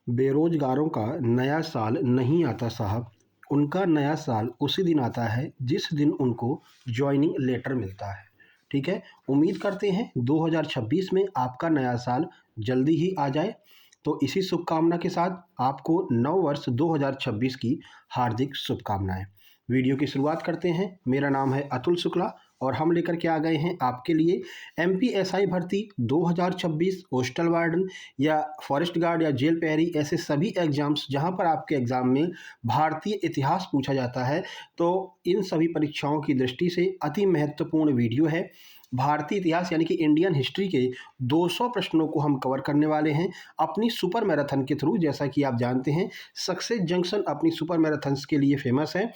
बेरोजगारों का नया साल नहीं आता साहब। उनका नया साल उसी दिन आता है जिस दिन उनको जॉइनिंग लेटर मिलता है। ठीक है, उम्मीद करते हैं 2026 में आपका नया साल जल्दी ही आ जाए। तो इसी शुभकामना के साथ आपको नव वर्ष 2026 की हार्दिक शुभकामनाएं। वीडियो की शुरुआत करते हैं। मेरा नाम है अतुल शुक्ला और हम लेकर के आ गए हैं आपके लिए एमपीएसआई भर्ती 2026 होस्टल वार्डन या फॉरेस्ट गार्ड या जेल प्रहरी, ऐसे सभी एग्जाम्स जहां पर आपके एग्जाम में भारतीय इतिहास पूछा जाता है। तो इन सभी परीक्षाओं की दृष्टि से अति महत्वपूर्ण वीडियो है। भारतीय इतिहास यानी कि इंडियन हिस्ट्री के 200 प्रश्नों को हम कवर करने वाले हैं अपनी सुपर मैराथन के थ्रू। जैसा कि आप जानते हैं सक्सेस जंक्शन अपनी सुपर मैराथन्स के लिए फेमस है।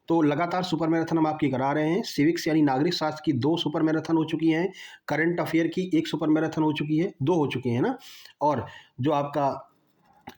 तो लगातार सुपर मैराथन हम आपकी करा रहे हैं। सिविक्स यानी नागरिक शास्त्र की 2 सुपर मैराथन हो चुकी हैं, करंट अफेयर की 1 सुपर मैराथन हो चुकी है, 2 हो चुकी हैं ना। और जो आपका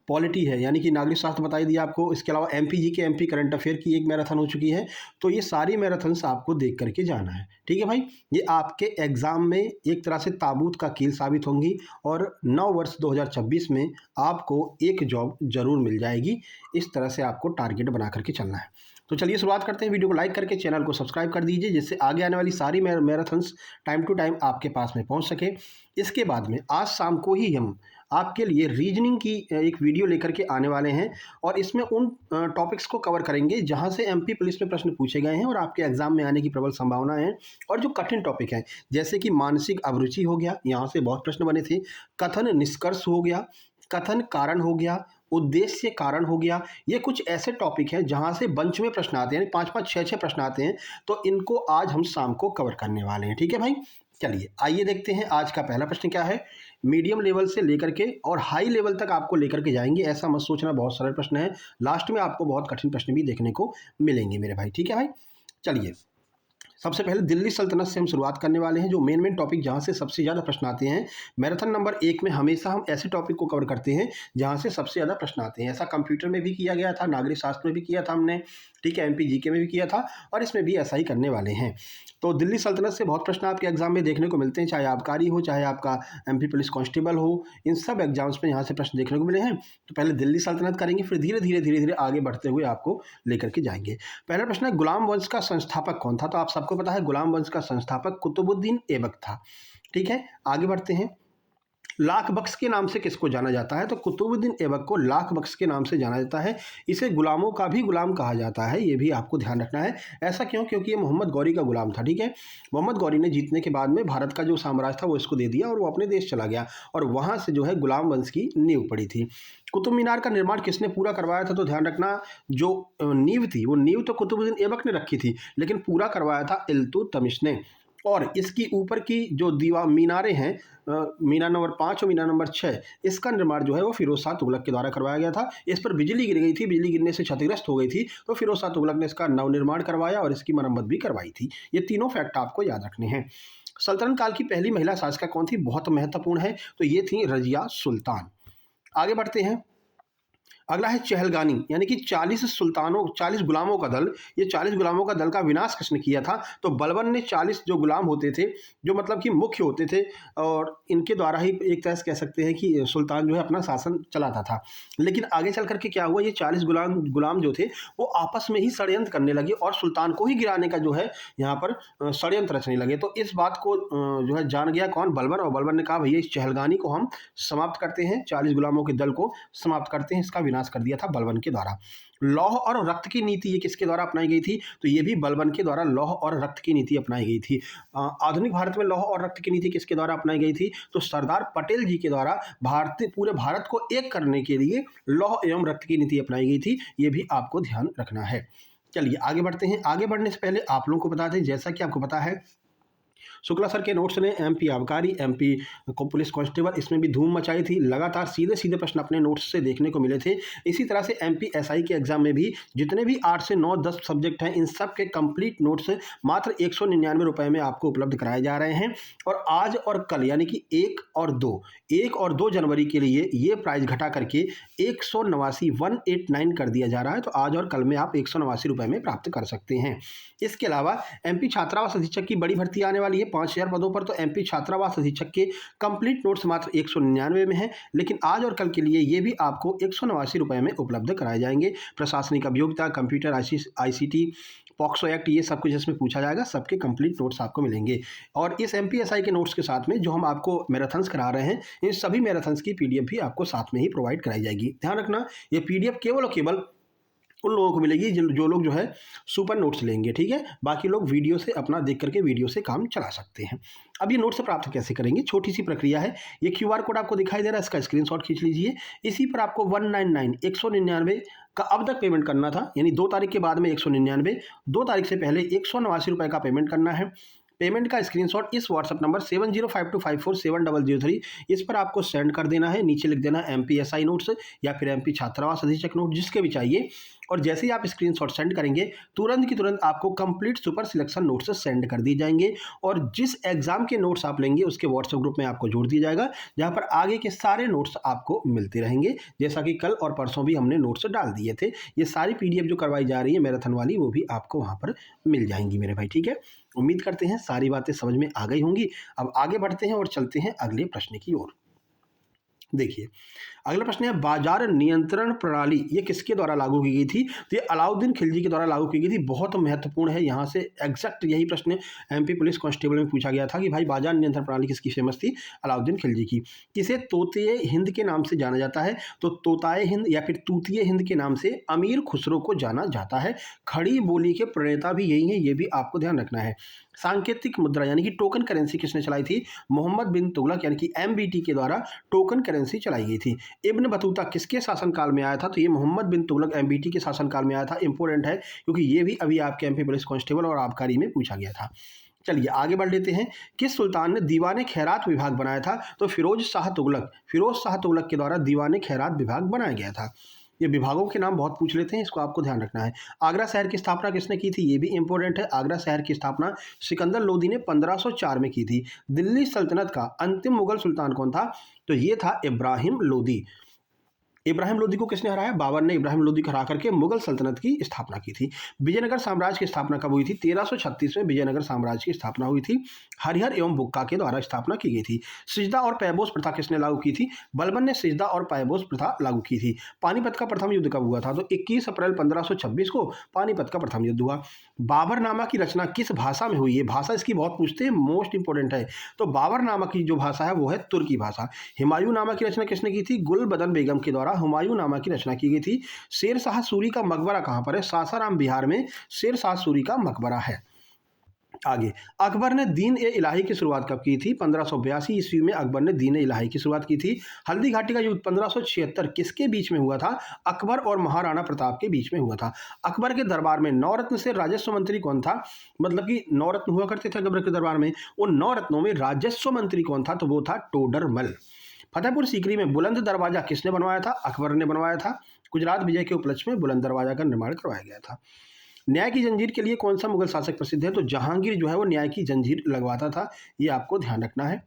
पॉलिटी है यानी कि नागरिक शास्त्र बता ही दिया आपको, इसके अलावा एमपीजी के एमपी करंट अफेयर की 1 मैराथन हो चुकी है। तो ये सारी मैराथन्स आपको देख करके जाना है। ठीक है भाई, ये आपके एग्जाम में एक तरह से ताबूत का कील साबित होंगी और नव वर्ष 2026 में आपको एक जॉब जरूर मिल जाएगी। इस तरह से आपको टारगेट बना करके चलना है। तो चलिए शुरुआत करते हैं। वीडियो को लाइक करके चैनल को सब्सक्राइब कर दीजिए जिससे आगे आने वाली सारी मैराथन्स टाइम टू टाइम आपके पास में पहुंच सके। इसके बाद में आज शाम को ही हम आपके लिए रीजनिंग की एक वीडियो लेकर के आने वाले हैं और इसमें उन टॉपिक्स को कवर करेंगे जहां से एमपी पुलिस में प्रश्न पूछे गए हैं और आपके एग्जाम में आने की प्रबल संभावना है। और जो कठिन टॉपिक है जैसे कि मानसिक अभिरुचि हो गया, यहाँ से बहुत प्रश्न बने थे। कथन निष्कर्ष हो गया, कथन कारण हो गया, उद्देश्य कारण हो गया। ये कुछ ऐसे टॉपिक हैं जहां से बंच में प्रश्न आते हैं, यानी 5-5 6-6 प्रश्न आते हैं। तो इनको आज हम शाम को कवर करने वाले हैं। ठीक है भाई, चलिए आइए देखते हैं आज का पहला प्रश्न क्या है। मीडियम लेवल से लेकर के और हाई लेवल तक आपको लेकर के जाएंगे। ऐसा मत सोचना बहुत सरल प्रश्न है, लास्ट में आपको बहुत कठिन प्रश्न भी देखने को मिलेंगे मेरे भाई। ठीक है भाई, चलिए सबसे पहले दिल्ली सल्तनत से हम शुरुआत करने वाले हैं, जो मेन टॉपिक जहां से सबसे ज़्यादा प्रश्न आते हैं। मैराथन नंबर 1 में हमेशा हम ऐसे टॉपिक को कवर करते हैं जहां से सबसे ज़्यादा प्रश्न आते हैं। ऐसा कंप्यूटर में भी किया गया था, नागरिक शास्त्र में भी किया था हमने, ठीक है, एमपी जीके में भी किया था और इसमें भी ऐसा ही करने वाले हैं। तो दिल्ली सल्तनत से बहुत प्रश्न आपके एग्जाम में देखने को मिलते हैं, चाहे आबकारी हो, चाहे आपका एमपी पुलिस कांस्टेबल हो, इन सब एग्जाम्स में यहाँ से प्रश्न देखने को मिले हैं। तो पहले दिल्ली सल्तनत करेंगे, फिर धीरे धीरे आगे बढ़ते हुए आपको लेकर के जाएंगे। पहला प्रश्न है, गुलाम वंश का संस्थापक कौन था? तो आप सबको पता है गुलाम वंश का संस्थापक कुतुबुद्दीन ऐबक था। ठीक है, आगे बढ़ते हैं। लाख बख्श के नाम से किसको जाना जाता है? तो कुतुबुद्दीन ऐबक को लाख बख्श के नाम से जाना जाता है। इसे गुलामों का भी गुलाम कहा जाता है, ये भी आपको ध्यान रखना है। ऐसा क्यों? क्योंकि ये मोहम्मद गौरी का गुलाम था। ठीक है, मोहम्मद गौरी ने जीतने के बाद में भारत का जो साम्राज्य था वो इसको दे दिया और वो अपने देश चला गया और वहां से जो है गुलाम वंश की नींव पड़ी थी। कुतुब मीनार का निर्माण किसने पूरा करवाया था? तो ध्यान रखना, जो नींव थी वो नींव तो कुतुबुद्दीन ऐबक ने रखी थी, लेकिन पूरा करवाया था इल्तुतमिश ने। और इसकी ऊपर की जो दीवार मीनारें हैं, मीनार नंबर 5 और मीनार नंबर 6, इसका निर्माण जो है वो फिरोज शाह तुगलक के द्वारा करवाया गया था। इस पर बिजली गिर गई थी, बिजली गिरने से क्षतिग्रस्त हो गई थी, तो फिरोज शाह तुगलक ने इसका नवनिर्माण करवाया और इसकी मरम्मत भी करवाई थी। ये तीनों फैक्ट आपको याद रखने हैं। सल्तनत काल की पहली महिला शासिका कौन थी? बहुत महत्वपूर्ण है, तो ये थी रजिया सुल्तान। आगे बढ़ते हैं। अगला है चहलगानी, यानी कि 40 गुलामों का दल। ये 40 गुलामों का दल का विनाश किसने किया था? तो बलबन ने 40 जो गुलाम होते थे, जो मतलब कि मुख्य होते थे, और इनके द्वारा ही एक तरह से कह सकते हैं कि सुल्तान जो है अपना शासन चलाता था। लेकिन आगे चल करके क्या हुआ, ये 40 गुलाम जो थे वो आपस में ही षड्यंत्र करने लगे और सुल्तान को ही गिराने का जो है यहाँ पर षड्यंत्र रचने लगे। तो इस बात को जो है जान गया कौन? बलबन। और बलबन ने कहा भैया इस चहलगानी को हम समाप्त करते हैं, 40 गुलामों के दल को समाप्त करते हैं। इसका विनाश कर दिया था बलबन के द्वारा। लौह और रक्त की नीति ये किसके द्वारा अपनाई गई थी? तो ये भी बलबन के द्वारा लौह और रक्त की नीति अपनाई गई थी। आधुनिक भारत में लौह और रक्त की नीति किसके द्वारा अपनाई गई थी? तो सरदार पटेल जी के द्वारा पूरे भारत को एक करने के लिए लौह एवं रक्त की नीति अपनाई गई थी। ये भी आपको ध्यान रखना है। चलिए आगे बढ़ते हैं। आगे बढ़ने से पहले आप लोगों को बता दें, जैसा कि आपको पता है शुक्ला सर के नोट्स ने एमपी आबकारी, एमपी पुलिस कांस्टेबल, इसमें भी धूम मचाई थी। लगातार सीधे सीधे प्रश्न अपने नोट्स से देखने को मिले थे। इसी तरह से एमपी एसआई के एग्जाम में भी जितने भी 8 से 9 10 सब्जेक्ट हैं, इन सब के कंप्लीट नोट्स मात्र 199 रुपये में आपको उपलब्ध कराए जा रहे हैं। और आज और कल यानी कि 1 और 2 जनवरी के लिए ये प्राइस घटा करके 189 कर दिया जा रहा है। तो आज और कल में आप 189 रुपये में प्राप्त कर सकते हैं। इसके अलावा एमपी छात्रावास अधीक्षक की बड़ी भर्ती आने वाली लिए 5000 पदों पर तो एमपी छात्रावास अधीक्षक के कंप्लीट नोट्स मात्र 199 में हैं, लेकिन आज और कल के लिए ये भी आपको 189 रुपये में उपलब्ध कराए जाएंगे। प्रशासनिक अभियोगिता, कंप्यूटर, आईसीटी, पॉक्सो एक्ट, ये सब कुछ इसमें पूछा जाएगा, सबके कंप्लीट नोट्स आपको मिलेंगे। और इस एमपीएसआई के नोट्स के साथ में जो हम आपको मैराथन्स करा रहे हैं, इन सभी मैराथन्स की पीडीएफ भी आपको साथ में ही प्रोवाइड कराई जाएगी। ध्यान रखना, ये पीडीएफ केवल और केवल उन लोगों को मिलेगी जो लोग जो है सुपर नोट्स लेंगे, ठीक है। बाकी लोग वीडियो से अपना देख करके वीडियो से काम चला सकते हैं। अब ये नोट्स प्राप्त कैसे करेंगे, छोटी सी प्रक्रिया है। ये क्यूआर कोड आपको दिखाई दे रहा है, इसका स्क्रीनशॉट खींच लीजिए। इसी पर आपको 199 का अब तक पेमेंट करना था, यानी 2 तारीख के बाद में 199, 2 तारीख से पहले 189 रुपये का पेमेंट करना है। पेमेंट का स्क्रीनशॉट इस व्हाट्सएप नंबर 7052547003 इस पर आपको सेंड कर देना है। नीचे लिख देना एमपीएसआई नोट्स या फिर एमपी छात्रावास अधीक्षक नोट, जिसके भी चाहिए। और जैसे ही आप स्क्रीनशॉट सेंड करेंगे, तुरंत की तुरंत आपको complete super selection notes send कर दिए जाएंगे। और जिस एग्जाम के नोट्स आप लेंगे उसके व्हाट्सएप ग्रुप में आपको जोड़ दिया जाएगा, जहां पर आगे के सारे नोट्स आपको मिलते रहेंगे। जैसा कि कल और परसों भी हमने नोट्स डाल दिए थे। ये सारी पीडीएफ जो करवाई जा रही है मैराथन वाली, वो भी आपको वहां पर मिल जाएंगी मेरे भाई, ठीक है। उम्मीद करते हैं सारी बातें समझ में आ गई होंगी। अब आगे बढ़ते हैं और चलते हैं अगले प्रश्न की ओर। देखिए, अगला प्रश्न है, बाजार नियंत्रण प्रणाली ये किसके द्वारा लागू की गई थी? तो ये अलाउद्दीन खिलजी के द्वारा लागू की गई थी। बहुत महत्वपूर्ण है, यहाँ से एग्जैक्ट यही प्रश्न एमपी पुलिस कांस्टेबल में पूछा गया था कि भाई बाजार नियंत्रण प्रणाली किसकी फेमस थी? अलाउद्दीन खिलजी की। किसे तोते हिंद के नाम से जाना जाता है? तो तोताए हिंद या फिर तूतिए हिंद के नाम से अमीर खुसरो को जाना जाता है। खड़ी बोली के प्रणेता भी यही है, ये भी आपको ध्यान रखना है। सांकेतिक मुद्रा यानी कि टोकन करेंसी किसने चलाई थी? मोहम्मद बिन तुगलक यानी कि एमबीटी के द्वारा टोकन करेंसी चलाई गई थी। इब्न बतूता किसके शासनकाल में आया था? तो ये मोहम्मद बिन तुगलक एमबीटी के शासनकाल में आया था। इंपॉर्टेंट है क्योंकि ये भी अभी आपके एमपी पुलिस कांस्टेबल और आबकारी में पूछा गया था। चलिए आगे बढ़ लेते हैं। किस सुल्तान ने दीवाने खैरात विभाग बनाया था? तो फिरोज शाह तुगलक के द्वारा दीवाने खैरात विभाग बनाया गया था। ये विभागों के नाम बहुत पूछ लेते हैं, इसको आपको ध्यान रखना है। आगरा शहर की स्थापना किसने की थी? ये भी इंपॉर्टेंट है। आगरा शहर की स्थापना सिकंदर लोदी ने 1504 में की थी। दिल्ली सल्तनत का अंतिम मुगल सुल्तान कौन था? तो ये था इब्राहिम लोदी। इब्राहिम लोदी को किसने हराया? बाबर ने इब्राहिम लोदी को हरा करके मुगल सल्तनत की स्थापना की थी। विजयनगर साम्राज्य की स्थापना कब हुई थी? 1336 में विजयनगर साम्राज्य की स्थापना हुई थी। हरिहर एवं बुक्का के द्वारा स्थापना की गई थी। सिजदा और पैबोस प्रथा किसने लागू की थी? बलबन ने सिजदा और पैबोस प्रथा लागू की थी। पानीपत का प्रथम युद्ध कब हुआ था? तो 21 अप्रैल 1526 को पानीपत का प्रथम युद्ध हुआ। बाबरनामा की रचना किस भाषा में हुई है? भाषा इसकी बहुत पूछते हैं, मोस्ट इंपोर्टेंट है। तो बाबरनामा की जो भाषा है वो है तुर्की भाषा। हुमायूं नामा की रचना किसने की थी? गुलबदन बेगम के द्वारा हुमायूं नामा की रचना की गई थी। शेर शाह सूरी का मकबरा कहाँ पर है? सासाराम बिहार में शेर शाह सूरी का मकबरा है। आगे, अकबर ने दीन ए इलाही की शुरुआत कब की थी? 1582 ईस्वी में अकबर ने दीन ए इलाही की शुरुआत की थी। हल्दी घाटी का युद्ध 1576 किसके बीच में हुआ था? अकबर और महाराणा प्रताप के बीच में हुआ था। अकबर के दरबार में नवरत्न से राजस्व मंत्री कौन था? मतलब कि नवरत्न हुआ करते थे अकबर के दरबार में, उन नवरत्नों में राजस्व मंत्री कौन था? तो वो था टोडरमल। फतेहपुर सीकरी में बुलंद दरवाजा किसने बनवाया था? अकबर ने बनवाया था। गुजरात विजय के उपलक्ष्य में बुलंद दरवाजा का निर्माण करवाया गया था। न्याय की जंजीर के लिए कौन सा मुगल शासक प्रसिद्ध है? तो जहांगीर जो है वो न्याय की जंजीर लगवाता था, ये आपको ध्यान रखना है।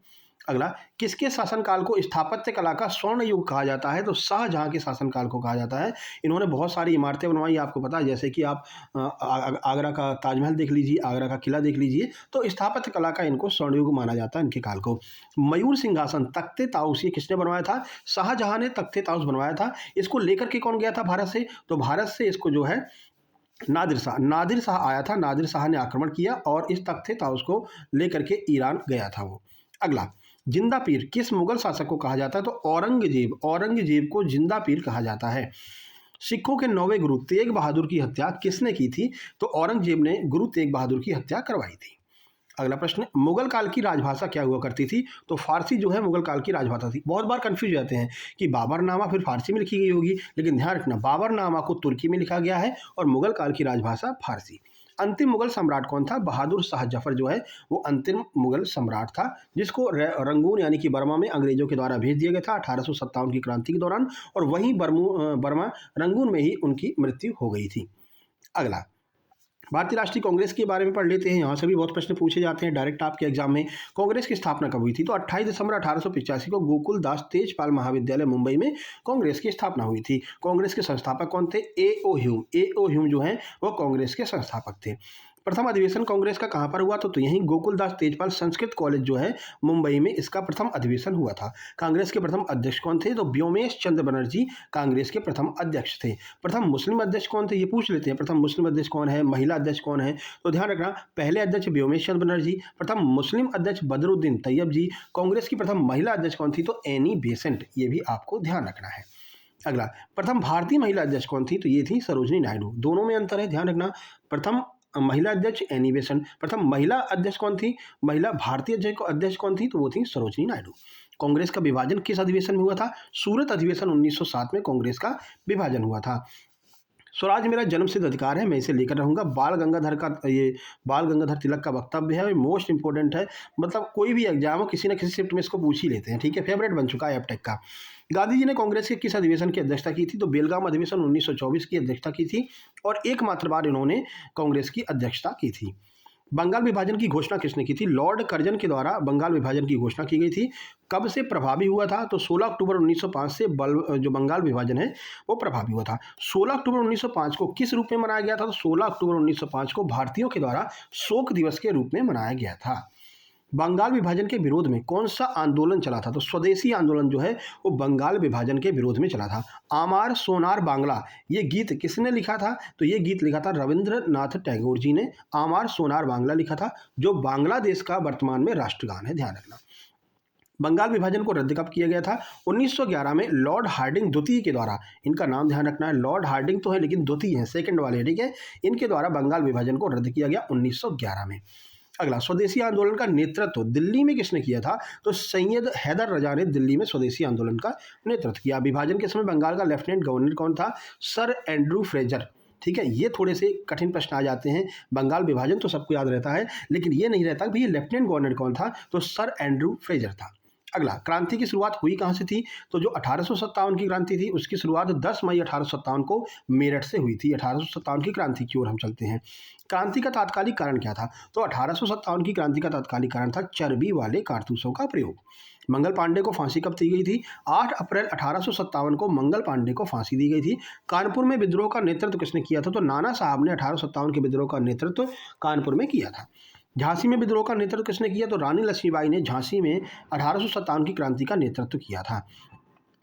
अगला, किसके शासनकाल को स्थापत्य कला का स्वर्ण युग कहा जाता है? तो शाहजहां के शासनकाल को कहा जाता है। इन्होंने बहुत सारी इमारतें बनवाई, आपको पता है, जैसे कि आप आगरा का ताजमहल देख लीजिए, आगरा का किला देख लीजिए, तो स्थापत्य कला का इनको स्वर्ण युग माना जाता है, इनके काल को। मयूर सिंहासन तख्ते ताउस ये किसने बनवाया था? शाहजहां ने तख्ते ताउस बनवाया था। इसको लेकर के कौन गया था भारत से? तो भारत से इसको जो है नादिर शाह आया था। नादिर शाह ने आक्रमण किया और इस तख्ते ताउस को लेकर के ईरान गया था वो। अगला, जिंदा पीर किस मुगल शासक को कहा जाता है? तो औरंगजेब को जिंदा पीर कहा जाता है। सिखों के 9वें गुरु तेग बहादुर की हत्या किसने की थी? तो औरंगजेब ने गुरु तेग बहादुर की हत्या करवाई थी। अगला प्रश्न, मुगल काल की राजभाषा क्या हुआ करती थी? तो फारसी जो है मुगल काल की राजभाषा थी। बहुत बार कंफ्यूज जाते हैं कि बाबरनामा फिर फारसी में लिखी गई होगी, लेकिन ध्यान रखना बाबरनामा को तुर्की में लिखा गया है और मुगल काल की राजभाषा फारसी। अंतिम मुगल सम्राट कौन था? बहादुर शाह जफर जो है वो अंतिम मुगल सम्राट था, जिसको रंगून यानी कि बर्मा में अंग्रेजों के द्वारा भेज दिया गया था 1857 की क्रांति के दौरान, और वहीं बर्मा रंगून में ही उनकी मृत्यु हो गई थी। अगला, भारतीय राष्ट्रीय कांग्रेस के बारे में पढ़ लेते हैं। यहाँ से भी बहुत प्रश्न पूछे जाते हैं डायरेक्ट आपके एग्जाम में। कांग्रेस की स्थापना कब हुई थी? तो 28 दिसंबर 1885 को गोकुल दास तेजपाल महाविद्यालय मुंबई में कांग्रेस की स्थापना हुई थी। कांग्रेस के संस्थापक कौन थे? ए ओ ह्यूम जो हैं वो कांग्रेस के संस्थापक थे। प्रथम अधिवेशन कांग्रेस का कहाँ पर हुआ तो यहीं गोकुलदास तेजपाल संस्कृत कॉलेज जो है मुंबई में इसका प्रथम अधिवेशन हुआ था। कांग्रेस के प्रथम अध्यक्ष कौन थे तो व्योमेश चंद्र बनर्जी कांग्रेस के प्रथम अध्यक्ष थे। प्रथम मुस्लिम अध्यक्ष कौन थे ये पूछ लेते हैं, प्रथम मुस्लिम अध्यक्ष कौन है, महिला अध्यक्ष कौन है, तो ध्यान रखना पहले अध्यक्ष व्योमेश चंद्र बनर्जी, प्रथम मुस्लिम अध्यक्ष बदरुद्दीन तैयब जी, कांग्रेस की प्रथम महिला अध्यक्ष कौन थी तो एनी बेसेंट, ये भी आपको ध्यान रखना है। अगला, प्रथम भारतीय महिला अध्यक्ष कौन थी तो ये थी सरोजनी नायडू। दोनों में अंतर है, ध्यान रखना। प्रथम महिला अध्यक्ष एनी बेसेंट, प्रथम महिला अध्यक्ष कौन थी, महिला भारतीय अध्यक्ष कौन थी तो वो थी सरोजनी नायडू। कांग्रेस का विभाजन किस अधिवेशन में हुआ था, सूरत अधिवेशन 1907 में कांग्रेस का विभाजन हुआ था। स्वराज मेरा जन्मसिद्ध अधिकार है, मैं इसे लेकर रहूंगा। बाल गंगाधर तिलक का वक्तव्य है, मोस्ट इंपॉर्टेंट है, मतलब कोई भी एग्जाम हो किसी न किसी शिफ्ट में इसको पूछ ही लेते हैं, ठीक है, फेवरेट बन चुका है एपटेक का। गांधी जी ने कांग्रेस के किस अधिवेशन की अध्यक्षता की थी तो बेलगाम अधिवेशन 1924 की अध्यक्षता की थी और एकमात्र बार इन्होंने कांग्रेस की अध्यक्षता की थी। बंगाल विभाजन की घोषणा किसने की थी, लॉर्ड कर्जन के द्वारा बंगाल विभाजन की घोषणा की गई थी। कब से प्रभावी हुआ था तो 16 अक्टूबर 1905 से जो बंगाल विभाजन है वो प्रभावी हुआ था। 16 अक्टूबर 1905 को किस रूप में मनाया गया था तो 16 अक्टूबर 1905 को भारतीयों के द्वारा शोक दिवस के रूप में मनाया गया था। बंगाल विभाजन के विरोध में कौन सा आंदोलन चला था तो स्वदेशी आंदोलन जो है वो बंगाल विभाजन के विरोध में चला था। आमार सोनार बांग्ला, ये गीत किसने लिखा था तो ये गीत लिखा था रविंद्रनाथ टैगोर जी ने। आमार सोनार बांग्ला लिखा था, जो बांग्लादेश का वर्तमान में राष्ट्रगान है, ध्यान रखना। बंगाल विभाजन को रद्द कब किया गया था 1911 में लॉर्ड हार्डिंग द्वितीय के द्वारा। इनका नाम ध्यान रखना है, लॉर्ड हार्डिंग तो है लेकिन द्वितीय है, सेकंड वाले, ठीक है। इनके द्वारा बंगाल विभाजन को रद्द किया गया 1911 में। अगला, स्वदेशी आंदोलन का नेतृत्व दिल्ली में किसने किया था तो सैयद हैदर रजा ने दिल्ली में स्वदेशी आंदोलन का नेतृत्व किया। विभाजन के समय बंगाल का लेफ्टिनेंट गवर्नर कौन था, सर एंड्रू फ्रेजर, ठीक है। ये थोड़े से कठिन प्रश्न आ जाते हैं, बंगाल विभाजन तो सबको याद रहता है लेकिन ये नहीं रहता कि ये लेफ्टिनेंट गवर्नर कौन था तो सर एंड्रू फ्रेजर था। अगला, क्रांति की शुरुआत हुई कहाँ से थी तो जो 1857 की क्रांति थी उसकी शुरुआत 10 मई 1857 को मेरठ से हुई थी। 1857 की क्रांति की ओर हम चलते हैं। क्रांति का तात्कालिक कारण क्या था तो 1857 की क्रांति का तात्कालिक कारण था चर्बी वाले कारतूसों का प्रयोग। मंगल पांडे को फांसी कब दी गई थी 8 अप्रैल 1857 को मंगल पांडे को फांसी दी गई थी। कानपुर में विद्रोह का नेतृत्व किसने किया था तो नाना साहब ने 1857 के विद्रोह का नेतृत्व कानपुर में किया था। झांसी में विद्रोह का नेतृत्व किसने किया तो रानी लक्ष्मीबाई ने झांसी में 1857 की क्रांति का नेतृत्व किया था।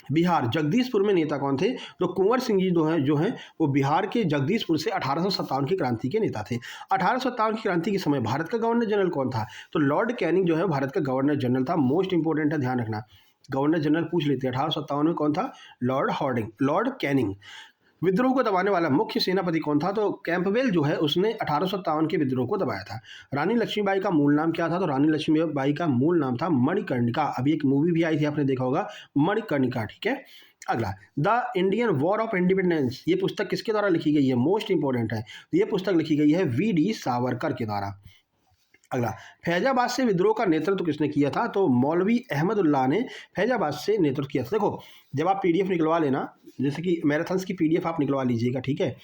बिहार जगदीशपुर में नेता कौन थे तो कुंवर सिंह जी जो हैं वो बिहार के जगदीशपुर से 1857 की क्रांति के नेता थे। 1857 की क्रांति के समय भारत का गवर्नर जनरल कौन था तो लॉर्ड कैनिंग जो है भारत का गवर्नर जनरल था। मोस्ट इंपोर्टेंट है, ध्यान रखना, गवर्नर जनरल पूछ लेते हैं। 1857 में कौन था, लॉर्ड कैनिंग। विद्रोह को दबाने वाला मुख्य सेनापति कौन था तो कैंपबेल जो है उसने 1857 के विद्रोह को दबाया था। रानी लक्ष्मीबाई का मूल नाम क्या था तो रानी लक्ष्मीबाई का मूल नाम था मणिकर्णिका। अभी एक मूवी भी आई थी, आपने देखा होगा, मणिकर्णिका, ठीक है। अगला, the Indian war of independence, ये पुस्तक किसके द्वारा लिखी गई है, मोस्ट इंपोर्टेंट है, ये पुस्तक लिखी गई है वी.डी. सावरकर के द्वारा। अगला, फैजाबाद से विद्रोह का नेतृत्व किसने किया था तो मौलवी अहमदुल्लाह ने फैजाबाद से नेतृत्व किया था। देखो, जब आप पीडीएफ निकलवा लेना, जैसे कि मैराथन्स की पीडीएफ आप निकलवा लीजिएगा, ठीक है,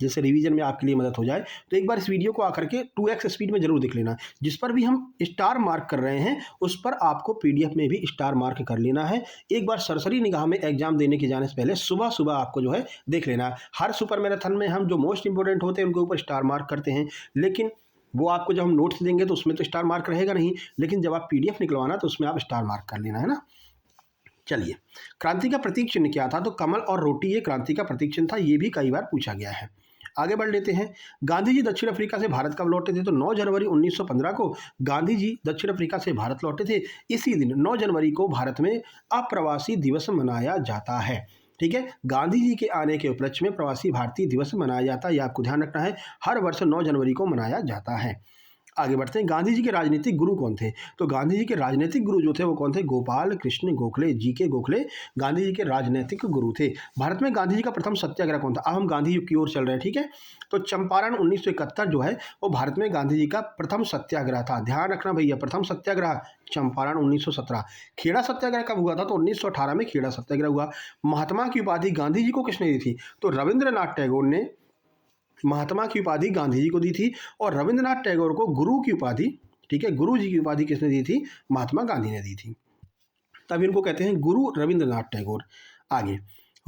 जैसे रिवीजन में आपके लिए मदद हो जाए, तो एक बार इस वीडियो को आकर के 2x स्पीड में जरूर देख लेना। जिस पर भी हम स्टार मार्क कर रहे हैं उस पर आपको पीडीएफ में भी स्टार मार्क कर लेना है। एक बार सरसरी निगाह में एग्जाम देने के जाने से पहले सुबह सुबह आपको जो है देख लेना। हर सुपर मैराथन में हम जो मोस्ट इंपोर्टेंट होते हैं उनके ऊपर स्टार मार्क करते हैं, लेकिन वो आपको जब हम नोट्स देंगे तो उसमें तो स्टार मार्क रहेगा नहीं, लेकिन जब आप पीडीएफ निकलवाना तो उसमें आप स्टार मार्क कर लेना, है ना। चलिए, क्रांति का प्रतीक चिन्ह क्या था तो कमल और रोटी ये क्रांति का प्रतीक चिन्ह था, ये भी कई बार पूछा गया है। आगे बढ़ लेते हैं। गांधी जी दक्षिण अफ्रीका से भारत कब लौटे थे तो 9 जनवरी 1915 को गांधी जी दक्षिण अफ्रीका से भारत लौटे थे। इसी दिन 9 जनवरी को भारत में अप्रवासी दिवस मनाया जाता है, ठीक है। गांधी जी के आने के उपलक्ष्य में प्रवासी भारतीय दिवस मनाया जाता है, यह आपको ध्यान रखना है, हर वर्ष 9 जनवरी को मनाया जाता है। आगे बढ़ते हैं। गांधी जी के राजनीतिक गुरु कौन थे तो गांधी जी के राजनीतिक गुरु जो थे वो कौन थे, गोपाल कृष्ण गोखले, जी.के. गोखले गांधी जी के राजनीतिक गुरु थे। भारत में गांधी जी का प्रथम सत्याग्रह कौन था, अब हम गांधी युग की ओर चल रहे हैं, ठीक है। तो चंपारण 1971 जो है वो भारत में गांधी जी का प्रथम सत्याग्रह था, ध्यान रखना भैया, प्रथम सत्याग्रह चंपारण 1917। खेड़ा सत्याग्रह कब हुआ था तो 1918 में खेड़ा सत्याग्रह हुआ। महात्मा की उपाधि गांधी जी को किसने दी थी तो रविंद्रनाथ टैगोर ने महात्मा की उपाधि गांधी जी को दी थी, और रविंद्रनाथ टैगोर को गुरु की उपाधि, ठीक है, गुरु जी की उपाधि किसने दी थी, महात्मा गांधी ने दी थी, तब इनको कहते हैं गुरु रविंद्रनाथ टैगोर। आगे,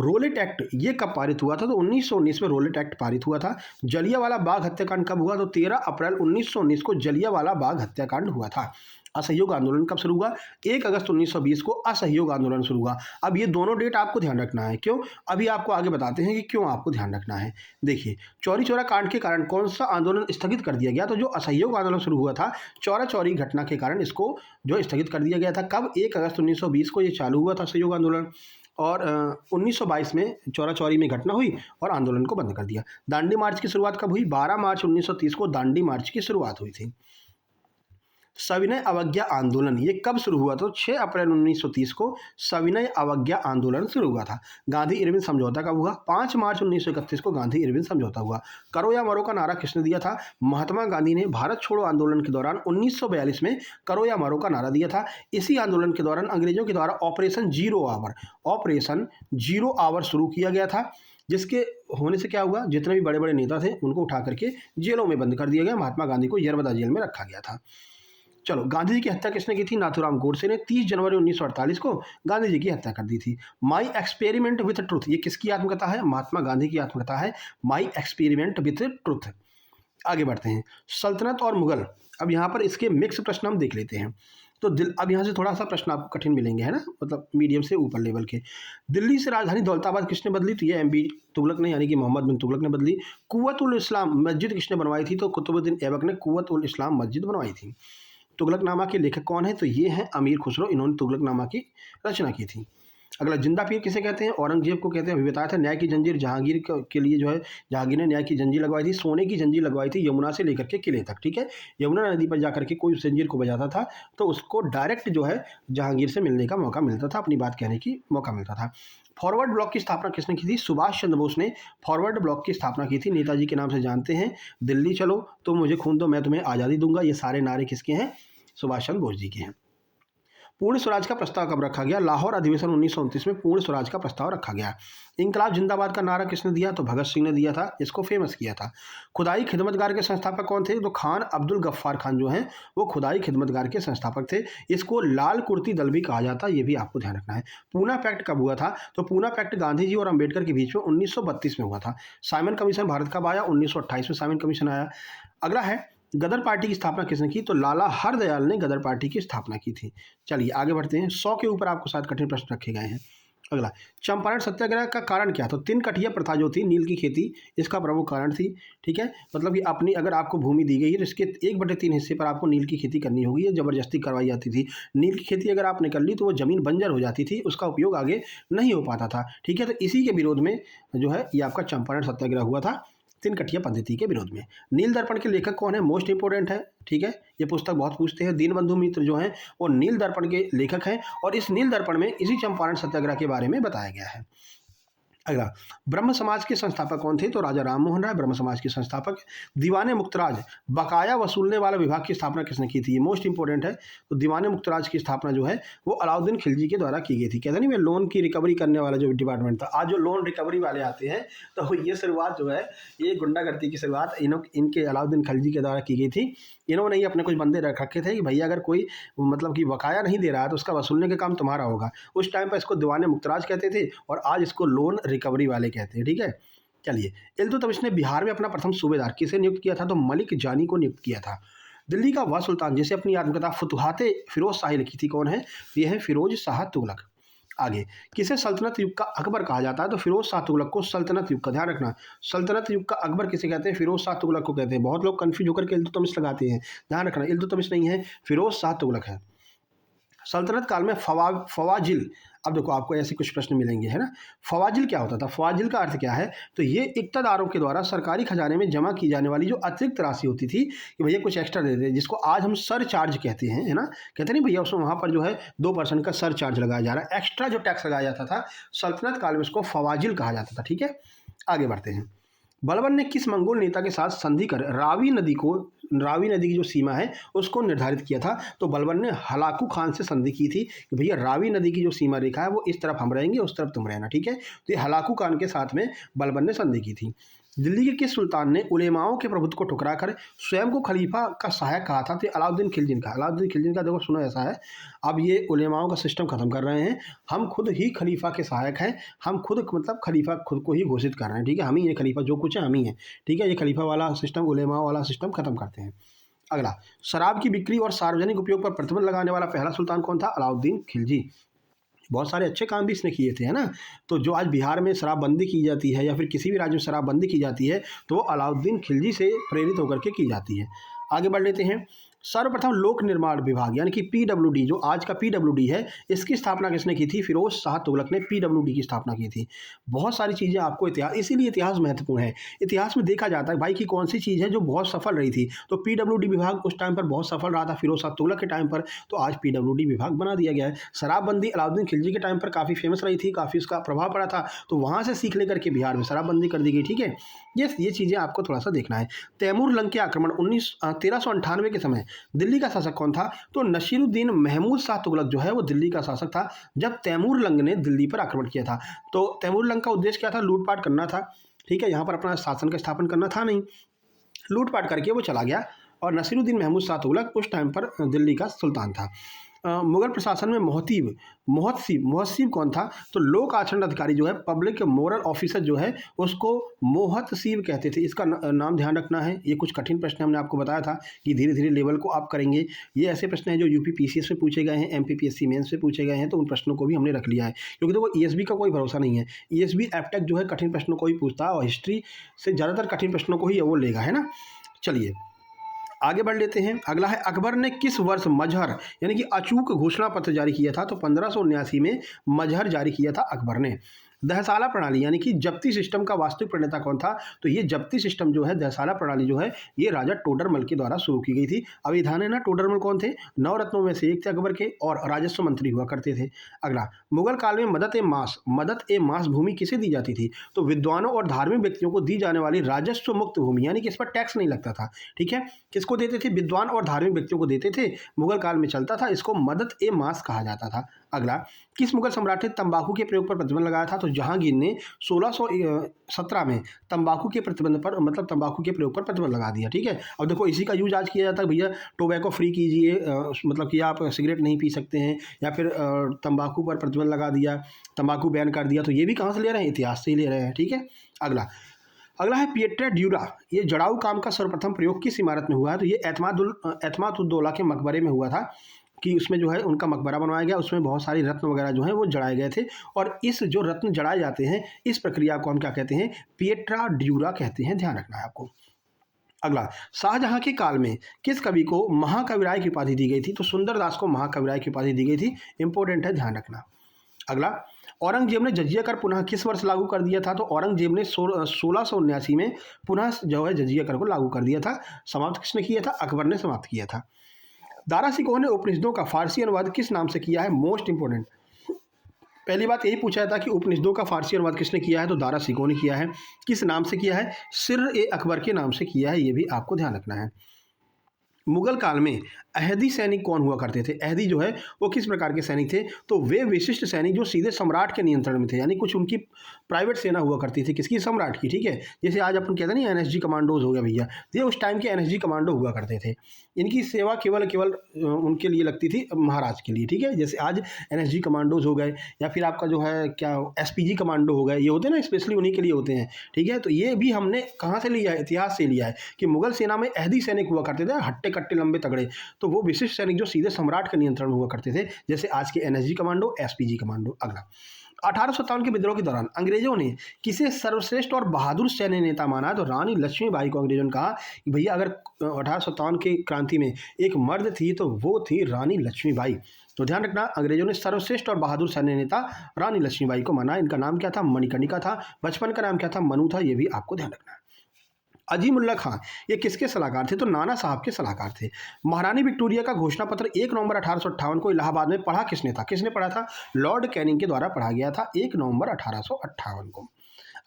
रोलेट एक्ट ये कब पारित हुआ था? तो 1919 में रोलेट एक्ट पारित हुआ था। जलियांवाला बाग हत्याकांड कब हुआ? तो 13 अप्रैल 1919 को जलियांवाला बाग हत्याकांड हुआ था। असहयोग आंदोलन कब शुरू हुआ? 1 अगस्त 1920 को असहयोग आंदोलन शुरू हुआ। अब ये दोनों डेट आपको ध्यान रखना है। क्यों? अभी आपको आगे बताते हैं कि क्यों आपको ध्यान रखना है। देखिए, चौरी चौरा कांड के कारण कौन सा आंदोलन स्थगित कर दिया गया? तो जो असहयोग आंदोलन शुरू हुआ था चौरा चौरी घटना के कारण इसको जो स्थगित कर दिया गया था। कब? 1 अगस्त 1920 को ये चालू हुआ था असहयोग आंदोलन, और 1922 में चौरा चौरी में घटना हुई और आंदोलन को बंद कर दिया। दांडी मार्च की शुरुआत कब हुई? 12 मार्च 1930 को दांडी मार्च की शुरुआत हुई थी। सविनय अवज्ञा आंदोलन ये कब शुरू हुआ? तो 6 अप्रैल 1930 को सविनय अवज्ञा आंदोलन शुरू हुआ था। गांधी इरविन समझौता कब हुआ? 5 मार्च 1931 को गांधी इरविन समझौता हुआ। करो या मरो का नारा किसने दिया था? महात्मा गांधी ने भारत छोड़ो आंदोलन के दौरान 1942 में करो या मरो का नारा दिया था। इसी आंदोलन के दौरान अंग्रेजों के द्वारा ऑपरेशन जीरो आवर शुरू किया गया था, जिसके होने से क्या हुआ? जितने भी बड़े बड़े नेता थे उनको उठा करके जेलों में बंद कर दिया गया। महात्मा गांधी को यरबदा जेल में रखा गया था। चलो, गांधी जी की हत्या किसने की थी? नाथूराम गोडसे ने 30 जनवरी 1948 को गांधी जी की हत्या कर दी थी। माई एक्सपेरिमेंट विथ ट्रुथ ये किसकी आत्मकथा है? महात्मा गांधी की आत्मकथा है, माई एक्सपेरिमेंट विथ ट्रुथ। आगे बढ़ते हैं, सल्तनत और मुगल। अब यहाँ पर इसके मिक्स प्रश्न हम देख लेते हैं। तो अब यहाँ से थोड़ा सा प्रश्न आपको कठिन मिलेंगे, है ना, मतलब मीडियम से ऊपर लेवल के। दिल्ली से राजधानी दौलताबाद किसने बदली? तो ये एमबी तुगलक ने, यानी कि मोहम्मद बिन तुगलक ने बदली। कुव्वतुल इस्लाम मस्जिद किसने बनवाई थी? तो कुतुबुद्दीन ऐबक ने कुव्वतुल इस्लाम मस्जिद बनवाई थी। तुगलकनामा के लेखक कौन है? तो ये हैं अमीर खुसरो, इन्होंने तुगलकनामा की रचना की थी। अगला, जिंदा पीर किसे कहते हैं? औरंगजेब को कहते हैं। अभी बताया था। न्याय की जंजीर जहांगीर के लिए जो है जहांगीर ने न्याय की जंजीर लगवाई थी। सोने की जंजीर लगवाई थी यमुना से लेकर के किले तक, ठीक है। यमुना नदी पर जाकर के कोई उस जंजीर को बजाता था तो उसको डायरेक्ट जो है जहांगीर से मिलने का मौका मिलता था, अपनी बात कहने की मौका मिलता था। फॉरवर्ड ब्लॉक की स्थापना किसने की थी? सुभाष चंद्र बोस ने फॉरवर्ड ब्लॉक की स्थापना की थी। नेताजी के नाम से जानते हैं। दिल्ली चलो तो मुझे खून दो, मैं तुम्हें आज़ादी दूंगा, ये सारे नारे किसके हैं? सुभाष चंद्र बोस जी के हैं। पूर्ण स्वराज का प्रस्ताव कब रखा गया? लाहौर अधिवेशन 1929 में पूर्ण स्वराज का प्रस्ताव रखा गया। इंकलाब जिंदाबाद का नारा किसने दिया? तो भगत सिंह ने दिया था, इसको फेमस किया था। खुदाई खिदमतगार के संस्थापक कौन थे? तो खान अब्दुल गफ्फार खान जो हैं वो खुदाई खिदमतगार के संस्थापक थे। इसको लाल कुर्ती दल भी कहा जाता है, ये भी आपको ध्यान रखना है। पूना पैक्ट कब हुआ था? तो पूना पैक्ट गांधी जी और अम्बेडकर के बीच में 1932 में हुआ था। साइमन कमीशन भारत कब आया? 1928 में साइमन कमीशन आया। अगला है, गदर पार्टी की स्थापना किसने की? तो लाला हरदयाल ने गदर पार्टी की स्थापना की थी। चलिए आगे बढ़ते हैं। 100 के ऊपर आपको साथ कठिन प्रश्न रखे गए हैं। अगला, चंपारण सत्याग्रह का कारण क्या था? तो तिनकठिया प्रथा जो थी, नील की खेती, इसका प्रमुख कारण थी, ठीक है। मतलब कि अपनी अगर आपको भूमि दी गई है तो इसके 1/3 हिस्से पर आपको नील की खेती करनी होगी, ये जबरदस्ती करवाई जाती थी। नील की खेती अगर आपने कर ली तो वो जमीन बंजर हो जाती थी, उसका उपयोग आगे नहीं हो पाता था, ठीक है। तो इसी के विरोध में जो है ये आपका चंपारण सत्याग्रह हुआ था, तिनकठिया पद्धति के विरोध में। नील दर्पण के लेखक कौन है? मोस्ट इंपोर्टेंट है, ठीक है, ये पुस्तक बहुत पूछते हैं। दीनबंधु मित्र जो हैं वो नील दर्पण के लेखक हैं और इस नील दर्पण में इसी चंपारण सत्याग्रह के बारे में बताया गया है। अगला, ब्रह्म समाज के संस्थापक कौन थे? तो राजा राम मोहन राय ब्रह्म समाज के संस्थापक। दीवाने मुक्तराज बकाया वसूलने वाला विभाग की स्थापना किसने की थी? ये मोस्ट इंपोर्टेंट है। तो दीवाने मुक्तराज की स्थापना जो है वो अलाउद्दीन खिलजी के द्वारा की गई थी। कहते नहीं मैं लोन की रिकवरी करने वाला जो डिपार्टमेंट था, आज जो लोन रिकवरी वाले आते हैं तो ये शुरुआत जो है ये गुंडागर्दी की शुरुआत इनके अलाउद्दीन खिलजी के द्वारा की गई थी। इन्होंने ही अपने कुछ बंदे रख रखे थे कि भैया अगर कोई मतलब कि बकाया नहीं दे रहा है तो उसका वसूलने का काम तुम्हारा होगा। उस टाइम पर इसको दीवाने मुक्तराज कहते थे और आज इसको लोन रिकवरी वाले कहते हैं, ठीक है। चलिए, इल्तुतमिश ने बिहार में अपना प्रथम सूबेदार किसे नियुक्त किया था? तो मलिक जानी को नियुक्त किया था। दिल्ली का वह सुल्तान जिसे अपनी आत्मकथा फुतुहाते फिरोज शाही लिखी थी कौन है? यह है फिरोज शाह तुगलक। आगे, किसे सल्तनत युग का अकबर कहा जाता है? तो फिरोज शाह तुगलक को सल्तनत युग का, ध्यान रखना, सल्तनत युग का अकबर किसे कहते हैं? फिरोज शाह तुगलक को कहते हैं। बहुत लोग कंफ्यूज होकर के इल्तुतमिश लगाते हैं, ध्यान रखना इल्तुतमिश नहीं है, फिरोज शाह तुगलक है। सल्तनत काल में फवाजिल, अब देखो आपको ऐसे कुछ प्रश्न मिलेंगे, है ना। फवाजिल क्या होता था? फवाजिल का अर्थ क्या है? तो ये इक्तदारों के द्वारा सरकारी खजाने में जमा की जाने वाली जो अतिरिक्त राशि होती थी कि भैया कुछ एक्स्ट्रा दे दे, जिसको आज हम सर चार्ज कहते हैं, है ना। कहते नहीं भैया उसमें वहाँ पर जो है 2% का सर चार्ज लगाया जा रहा है, एक्स्ट्रा जो टैक्स लगाया जाता था सल्तनत काल में उसको फवाजिल कहा जाता था, ठीक है। आगे बढ़ते हैं। बलबन ने किस मंगोल नेता के साथ संधि कर रावी नदी की जो सीमा है उसको निर्धारित किया था? तो बलबन ने हलाकू खान से संधि की थी कि भैया रावी नदी की जो सीमा रेखा है वो इस तरफ हम रहेंगे, उस तरफ तुम रहना, ठीक है। तो ये हलाकू खान के साथ में बलबन ने संधि की थी। दिल्ली के किस सुल्तान ने उलेमाओं के प्रभुत्व को ठुकराकर स्वयं को खलीफा का सहायक कहा था? तो अलाउद्दीन खिलजी का। अलाउद्दीन खिलजी का देखो सुनो ऐसा है, अब ये उलेमाओं का सिस्टम खत्म कर रहे हैं, हम खुद ही खलीफा के सहायक हैं, हम खुद मतलब खलीफा खुद को ही घोषित कर रहे हैं, ठीक है, हम ही ये खलीफा, जो कुछ है हम ही हैं, ठीक है, ये खलीफा वाला सिस्टम, उलेमाओं वाला सिस्टम खत्म करते हैं। अगला, शराब की बिक्री और सार्वजनिक उपयोग पर प्रतिबंध लगाने वाला पहला सुल्तान कौन था? अलाउद्दीन खिलजी। बहुत सारे अच्छे काम भी इसने किए थे, है ना। तो जो आज बिहार में शराबबंदी की जाती है या फिर किसी भी राज्य में शराबबंदी की जाती है तो वो अलाउद्दीन खिलजी से प्रेरित होकर के की जाती है। आगे बढ़ लेते हैं। सर्वप्रथम लोक निर्माण विभाग यानी कि पीडब्ल्यूडी, जो आज का पीडब्ल्यूडी है, इसकी स्थापना किसने की थी? फिरोज शाह तुगलक ने पीडब्ल्यूडी की स्थापना की थी। बहुत सारी चीज़ें आपको इतिहास, इसीलिए इतिहास महत्वपूर्ण है। इतिहास में देखा जाता है भाई कि कौन सी चीज़ है जो बहुत सफल रही थी, तो पीडब्ल्यूडी विभाग उस टाइम पर बहुत सफल रहा था फिरोज शाह तुगलक के टाइम पर, तो आज पीडब्ल्यूडी विभाग बना दिया गया है। शराबबंदी अलाउद्दीन खिलजी के टाइम पर काफ़ी फेमस रही थी, काफ़ी उसका प्रभाव पड़ा था, तो वहाँ से सीख लेकर के बिहार में शराबबंदी कर दी गई, ठीक है। ये चीज़ें आपको थोड़ा सा देखना है। तैमूर लंग के आक्रमण 1398 के समय दिल्ली का शासक कौन था? तो नसीरुद्दीन महमूद शाह तुगलक जो है वो दिल्ली का शासक था जब तैमूर लंग ने दिल्ली पर आक्रमण किया था। तो तैमूर लंग का उद्देश्य क्या था? लूटपाट करना था, ठीक है, यहाँ पर अपना शासन का स्थापन करना था नहीं, लूटपाट करके वो चला गया। और नसीरुद्दीन महमूद शाह तुगलक उस टाइम पर दिल्ली का सुल्तान था। मुगल प्रशासन में मोहतसिब कौन था? तो लोक आचरण अधिकारी जो है, पब्लिक मोरल ऑफिसर जो है, उसको मोहतसिब कहते थे। इसका नाम ध्यान रखना है। ये कुछ कठिन प्रश्न हमने आपको बताया था कि धीरे धीरे लेवल को आप करेंगे। ये ऐसे प्रश्न हैं जो यूपी पीसीएस में पूछे गए हैं, एमपीपीएससी मेंस से पूछे गए हैं, तो उन प्रश्नों को भी हमने रख लिया है, क्योंकि देखो ईएसबी का कोई भरोसा नहीं है। ईएसबी एप्टेक जो है कठिन प्रश्नों को ही पूछता है और हिस्ट्री से ज़्यादातर कठिन प्रश्नों को ही वो लेगा, है ना। चलिए आगे बढ़ लेते हैं। अगला है, अकबर ने किस वर्ष मजहर यानी कि अचूक घोषणा पत्र जारी किया था? तो 1579 में मजहर जारी किया था अकबर ने। दहसाला प्रणाली यानी कि जब्ती सिस्टम का वास्तविक प्रणेता कौन था? तो ये जब्ती सिस्टम जो है, दहसाला प्रणाली जो है, ये राजा टोडरमल के द्वारा शुरू की गई थी। अब ये ध्यान है ना, टोडरमल कौन थे? नवरत्नों में से एक थे अकबर के और राजस्व मंत्री हुआ करते थे। अगला, मुगल काल में मदत ए मास भूमि किसे दी जाती थी? तो विद्वानों और धार्मिक व्यक्तियों को दी जाने वाली राजस्व मुक्त भूमि, यानी कि इस पर टैक्स नहीं लगता था, ठीक है। किसको देते थे? विद्वान और धार्मिक व्यक्तियों को देते थे। मुगल काल में चलता था, इसको मदत ए मास कहा जाता था। अगला, किस मुगल सम्राट ने तंबाकू के प्रयोग पर प्रतिबंध लगाया था? तो जहांगीर ने 1617 में तंबाकू के प्रतिबंध पर, मतलब तंबाकू के प्रयोग पर प्रतिबंध लगा दिया, ठीक है। अब देखो इसी का यूज आज किया जाता है, भैया टोबैको फ्री कीजिए, मतलब कि आप सिगरेट नहीं पी सकते हैं, या फिर तंबाकू पर प्रतिबंध लगा दिया, तंबाकू बैन कर दिया। तो ये भी कहाँ से ले रहे हैं? इतिहास से ही ले रहे हैं, ठीक है। अगला है पिएट्रा ड्यूरा। ये जड़ाऊ काम का सर्वप्रथम प्रयोग किस इमारत में हुआ है? तो ये एतमाद-उद-दौला के मकबरे में हुआ था, कि उसमें जो है उनका मकबरा बनवाया गया, उसमें बहुत सारी रत्न वगैरह जो हैं वो जड़ाए गए थे। और इस जो रत्न जड़ाए जाते हैं, इस प्रक्रिया को हम क्या कहते हैं? पिएट्रा ड्यूरा कहते हैं, ध्यान रखना है आपको। अगला, शाहजहां के काल में किस कवि को महाकविराय की उपाधि दी गई थी? तो सुंदरदास को महाकविराय की उपाधि दी गई थी, इंपॉर्टेंट है, ध्यान रखना। अगला, औरंगजेब ने जजिया कर पुनः किस वर्ष लागू कर दिया था? तो औरंगजेब ने 1679 में पुनः जो है जजिया कर को लागू कर दिया था। समाप्त किसने किया था? अकबर ने समाप्त किया था। दारा सिकोह ने उपनिषदों का फारसी अनुवाद किस नाम से किया है? मोस्ट इंपोर्टेंट, पहली बात यही पूछा था कि उपनिषदों का फारसी अनुवाद किसने किया है? तो दारा सिकोह ने किया है। किस नाम से किया है? सिर ए अकबर के नाम से किया है, ये भी आपको ध्यान रखना है। मुगल काल में अहदी सैनिक कौन हुआ करते थे? अहदी जो है वो किस प्रकार के सैनिक थे? तो वे विशिष्ट सैनिक जो सीधे सम्राट के नियंत्रण में थे, यानी कुछ उनकी प्राइवेट सेना हुआ करती थी, किसकी? सम्राट की, ठीक है। जैसे आज अपन कहते हैं ना एनएसजी कमांडोज हो गया भैया, ये उस टाइम के एनएसजी कमांडो हुआ करते थे। इनकी सेवा केवल उनके लिए लगती थी, महाराज के लिए, ठीक है। जैसे आज एनएसजी कमांडोज हो गए, या फिर आपका जो है क्या एसपीजी कमांडो हो गए, ये होते हैं ना, स्पेशली उन्हीं के लिए होते हैं, ठीक है। तो ये भी हमने कहाँ से लिया है? इतिहास से लिया है कि मुगल सेना में अहदी सैनिक हुआ करते थे, हट्टे कट्टे लंबे तगड़े, तो वो विशिष्ट सैनिक जो सीधे सम्राट का नियंत्रण हुआ करते थे, जैसे आज के एनएसजी कमांडो, एसपीजी कमांडो। अगला, 1857 के विद्रोह के दौरान अंग्रेजों ने किसे सर्वश्रेष्ठ और बहादुर सैन्य नेता माना? तो रानी लक्ष्मीबाई को अंग्रेजों ने कहा कि भैया अगर 1857 की क्रांति में एक मर्द थी तो वो थी रानी लक्ष्मीबाई। तो ध्यान रखना, अंग्रेजों ने सर्वश्रेष्ठ और बहादुर सैन्य नेता रानी लक्ष्मीबाई को माना। इनका नाम क्या था? मणिकर्णिका था। बचपन का नाम क्या था? मनु था, ये भी आपको ध्यान रखना है। अजीमुल्ला खां ये किसके सलाहकार थे? तो नाना साहब के सलाहकार थे। महारानी विक्टोरिया का घोषणा पत्र 1 नवंबर 1858 को इलाहाबाद में पढ़ा किसने था? किसने पढ़ा था? लॉर्ड कैनिंग के द्वारा पढ़ा गया था 1 नवंबर 1858 को।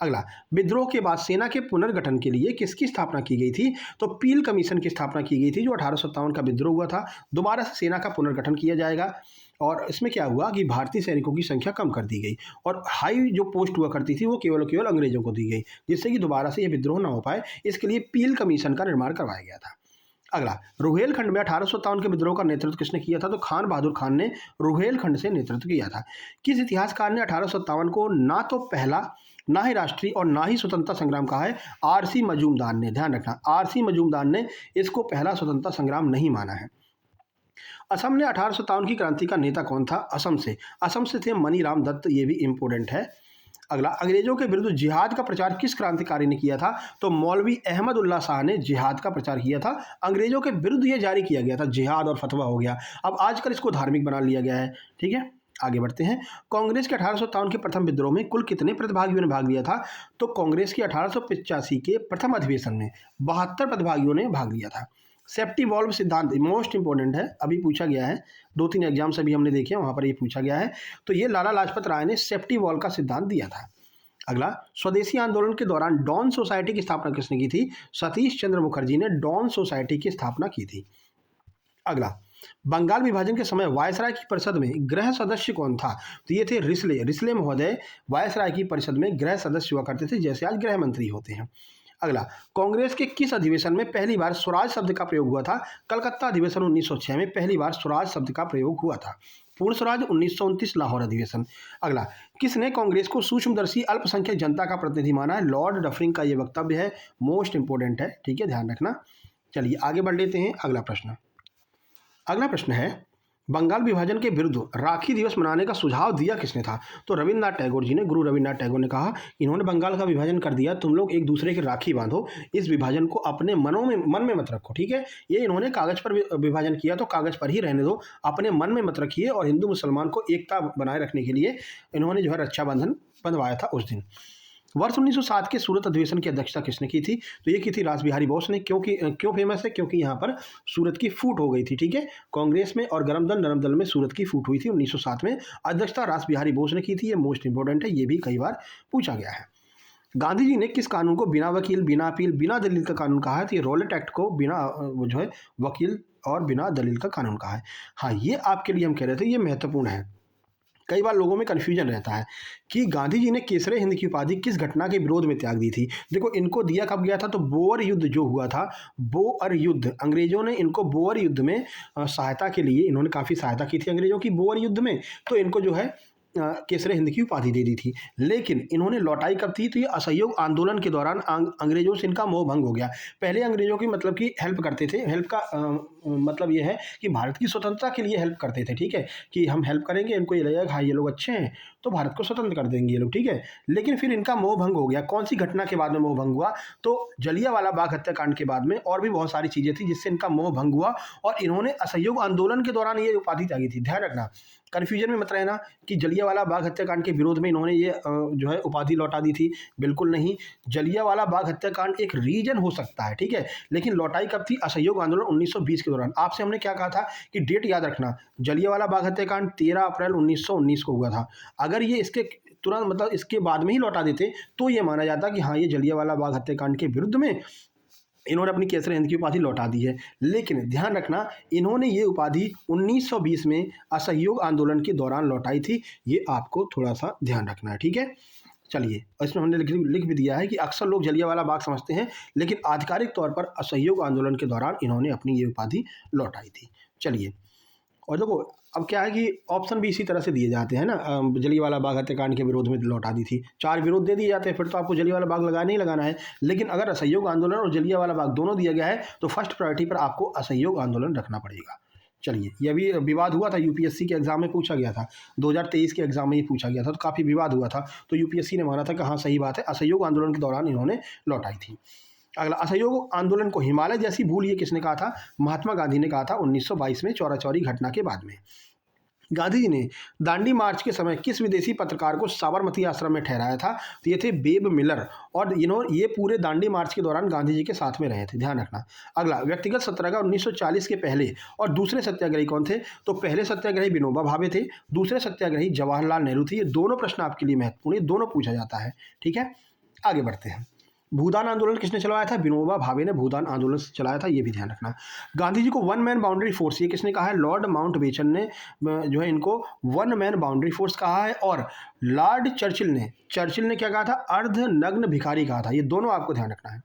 अगला, विद्रोह के बाद सेना के पुनर्गठन के लिए किसकी स्थापना की गई थी? तो पील कमीशन की स्थापना की गई थी, जो 1857 का विद्रोह हुआ था। दोबारा से सेना का पुनर्गठन किया जाएगा। और इसमें क्या हुआ कि भारतीय सैनिकों की संख्या कम कर दी गई और हाई जो पोस्ट हुआ करती थी वो केवल अंग्रेजों को दी गई, जिससे कि दोबारा से ये विद्रोह ना हो पाए। इसके लिए पील कमीशन का निर्माण करवाया गया था। अगला, रुहेलखंड में 1857 के विद्रोह का नेतृत्व किसने किया था? तो खान बहादुर खान ने रुहेलखंड से नेतृत्व किया था। किस इतिहासकार ने 1857 को ना तो पहला, ना ही राष्ट्रीय और ना ही स्वतंत्रता संग्राम कहा है? आरसी मजूमदार ने। ध्यान रखना, आरसी मजूमदार ने इसको पहला स्वतंत्रता संग्राम नहीं माना है। असम ने 1857 की क्रांति का नेता कौन था? असम से थे मनीराम दत्त, ये भी इंपॉर्टेंट है। अगला, अंग्रेजों के विरुद्ध जिहाद का प्रचार किस क्रांतिकारी ने किया था? तो मौलवी अहमद उल्लाह शाह ने जिहाद का प्रचार किया था। अंग्रेजों के विरुद्ध ये जारी किया गया था, जिहाद और फतवा हो गया। अब आजकल इसको धार्मिक बना लिया गया है। ठीक है, आगे बढ़ते हैं। कांग्रेस के 1857 के प्रथम विद्रोह में कुल कितने प्रतिभागियों ने भाग लिया था? तो कांग्रेस के 1885 के प्रथम अधिवेशन में 72 प्रतिभागियों ने भाग लिया था। सेफ्टी वॉल्व सिद्धांत मोस्ट इंपॉर्टेंट है, अभी पूछा गया है, 2-3 एग्जाम से भी हमने देखे, वहाँ पर ये पूछा गया है। तो ये लाला लाजपत राय ने सेफ्टी वॉल्व का सिद्धांत दिया था। अगला, स्वदेशी आंदोलन के दौरान डॉन सोसाइटी की स्थापना किसने की थी? सतीश चंद्र मुखर्जी ने डॉन सोसाइटी की स्थापना की थी। अगला, बंगाल विभाजन के समय वायसराय की परिषद में गृह सदस्य कौन था? तो ये थे रिस्ले महोदय वायसराय की परिषद में गृह सदस्य हुआ करते थे, जैसे आज गृह मंत्री होते हैं। अगला, कांग्रेस के किस अधिवेशन में पहली बार स्वराज शब्द का प्रयोग हुआ था? कलकत्ता अधिवेशन 1906 में पहली बार स्वराज शब्द का प्रयोग हुआ था। पूर्ण स्वराज 1929 लाहौर अधिवेशन। अगला, किसने कांग्रेस को सूक्ष्मदर्शी अल्पसंख्यक जनता का प्रतिनिधि माना है? लॉर्ड डफरिंग का ये वक्तव्य है, मोस्ट इंपोर्टेंट है। ठीक है, ध्यान रखना। चलिए आगे बढ़ लेते हैं। अगला प्रश्न है, बंगाल विभाजन के विरुद्ध राखी दिवस मनाने का सुझाव दिया किसने था? तो रविन्द्रनाथ टैगोर जी ने। गुरु रविन्द्रनाथ टैगोर ने कहा, इन्होंने बंगाल का विभाजन कर दिया, तुम लोग एक दूसरे की राखी बांधो, इस विभाजन को अपने मन में मत रखो। ठीक है, ये इन्होंने कागज पर विभाजन किया तो कागज पर ही रहने दो, अपने मन में मत रखिए। और हिंदू मुसलमान को एकता बनाए रखने के लिए इन्होंने जो है रक्षाबंधन बंधवाया था उस दिन। वर्ष 1907 के सूरत अधिवेशन की अध्यक्षता किसने की थी? तो ये की थी रास बिहारी बोस ने। क्यों फेमस है? क्योंकि यहाँ पर सूरत की फूट हो गई थी। ठीक है, कांग्रेस में और गरम दल नरम दल में सूरत की फूट हुई थी 1907 में। अध्यक्षता रास बिहारी बोस ने की थी। ये मोस्ट इंपॉर्टेंट है, ये भी कई बार पूछा गया है। गांधी जी ने किस कानून को बिना वकील, बिना अपील, बिना दलील का कानून कहा है? तो ये रॉलेट एक्ट को बिना जो है वकील और बिना दलील का कानून कहा है। हाँ, ये आपके लिए हम कह रहे थे, ये महत्वपूर्ण है। कई बार लोगों में कन्फ्यूजन रहता है कि गांधी जी ने केसरे हिंद की उपाधि किस घटना के विरोध में त्याग दी थी। देखो, इनको दिया कब गया था? तो बोअर युद्ध जो हुआ था, बोअर युद्ध, अंग्रेजों ने इनको बोअर युद्ध में सहायता के लिए, इन्होंने काफ़ी सहायता की थी अंग्रेजों की बोअर युद्ध में, तो इनको जो है केसरे हिंद की उपाधि दे दी थी। लेकिन इन्होंने लौटाई कब थी? तो ये असहयोग आंदोलन के दौरान अंग्रेजों से इनका मोह भंग हो गया। पहले अंग्रेजों की मतलब कि हेल्प करते थे, हेल्प का मतलब ये है कि भारत की स्वतंत्रता के लिए हेल्प करते थे। ठीक है, कि हम हेल्प करेंगे, इनको ये लगेगा हाँ ये लोग अच्छे हैं तो भारत को स्वतंत्र कर देंगे ये लोग। ठीक है, लेकिन फिर इनका मोह भंग हो गया। कौन सी घटना के बाद में मोह भंग हुआ? तो जलियांवाला बाग हत्याकांड के बाद में। और भी बहुत सारी चीज़ें थी जिससे इनका मोह भंग हुआ और इन्होंने असहयोग आंदोलन के दौरान ये उपाधि त्यागी थी। ध्यान रखना, कन्फ्यूजन में मत रहना कि जलियांवाला बाग हत्याकांड के विरोध में इन्होंने ये जो है उपाधि लौटा दी थी। बिल्कुल नहीं, जलियांवाला बाग हत्याकांड एक रीजन हो सकता है। ठीक है, लेकिन लौटाई कब थी? असहयोग आंदोलन 1920 के दौरान। आपसे हमने क्या कहा था कि डेट याद रखना, जलियांवाला बाग हत्याकांड 13 अप्रैल 1919 को हुआ था। अगर ये इसके तुरंत मतलब इसके बाद में ही लौटा देते तो ये माना जाता कि हाँ ये जलियांवाला बाग हत्याकांड के विरुद्ध में इन्होंने अपनी केसर हिंद की उपाधि लौटा दी है। लेकिन ध्यान रखना, इन्होंने ये उपाधि 1920 में असहयोग आंदोलन के दौरान लौटाई थी। ये आपको थोड़ा सा ध्यान रखना है। ठीक है, चलिए, इसमें हमने लिख भी दिया है कि अक्सर लोग जलियांवाला बाग समझते हैं, लेकिन आधिकारिक तौर पर असहयोग आंदोलन के दौरान इन्होंने अपनी ये उपाधि लौटाई थी। चलिए, और देखो अब क्या है कि ऑप्शन भी इसी तरह से दिए जाते हैं ना, जलियांवाला बाग हत्याकांड के विरोध में लौटा दी थी, 4 विरोध दे दिए जाते हैं, फिर तो आपको जलियांवाला बाग लगाना ही लगाना है। लेकिन अगर असहयोग आंदोलन और जलियांवाला बाग दोनों दिया गया है तो फर्स्ट प्रायोरिटी पर आपको असहयोग आंदोलन रखना पड़ेगा। चलिए, यह भी विवाद हुआ था, यूपीएससी के एग्जाम में पूछा गया था, 2023 के एग्जाम में ही पूछा गया था, तो काफ़ी विवाद हुआ था। तो यूपीएससी ने माना था कि हाँ सही बात है, असहयोग आंदोलन के दौरान इन्होंने लौटाई थी। अगला, असहयोग आंदोलन को हिमालय जैसी भूल ये किसने कहा था? महात्मा गांधी ने कहा था 1922 में चौरा चौरी घटना के बाद में। गांधी जी ने दांडी मार्च के समय किस विदेशी पत्रकार को साबरमती आश्रम में ठहराया था? तो ये थे बेब मिलर, और ये पूरे दांडी मार्च के दौरान गांधी जी के साथ में रहे थे। ध्यान रखना। अगला, व्यक्तिगत सत्याग्रह 1940 के पहले और दूसरे सत्याग्रही कौन थे? तो पहले सत्याग्रही विनोबा भावे थे, दूसरे सत्याग्रही जवाहरलाल नेहरू थे। ये दोनों प्रश्न आपके लिए महत्वपूर्ण, ये दोनों पूछा जाता है। ठीक है, आगे बढ़ते हैं। भूदान आंदोलन किसने चलाया था? विनोबा भावे ने भूदान आंदोलन चलाया था, ये भी ध्यान रखना। गांधी जी को वन मैन बाउंड्री फोर्स, ये किसने कहा है? लॉर्ड माउंटबेटन ने जो है इनको वन मैन बाउंड्री फोर्स कहा है। और लॉर्ड चर्चिल ने क्या कहा था? अर्धनग्न भिखारी कहा था। ये दोनों आपको ध्यान रखना है।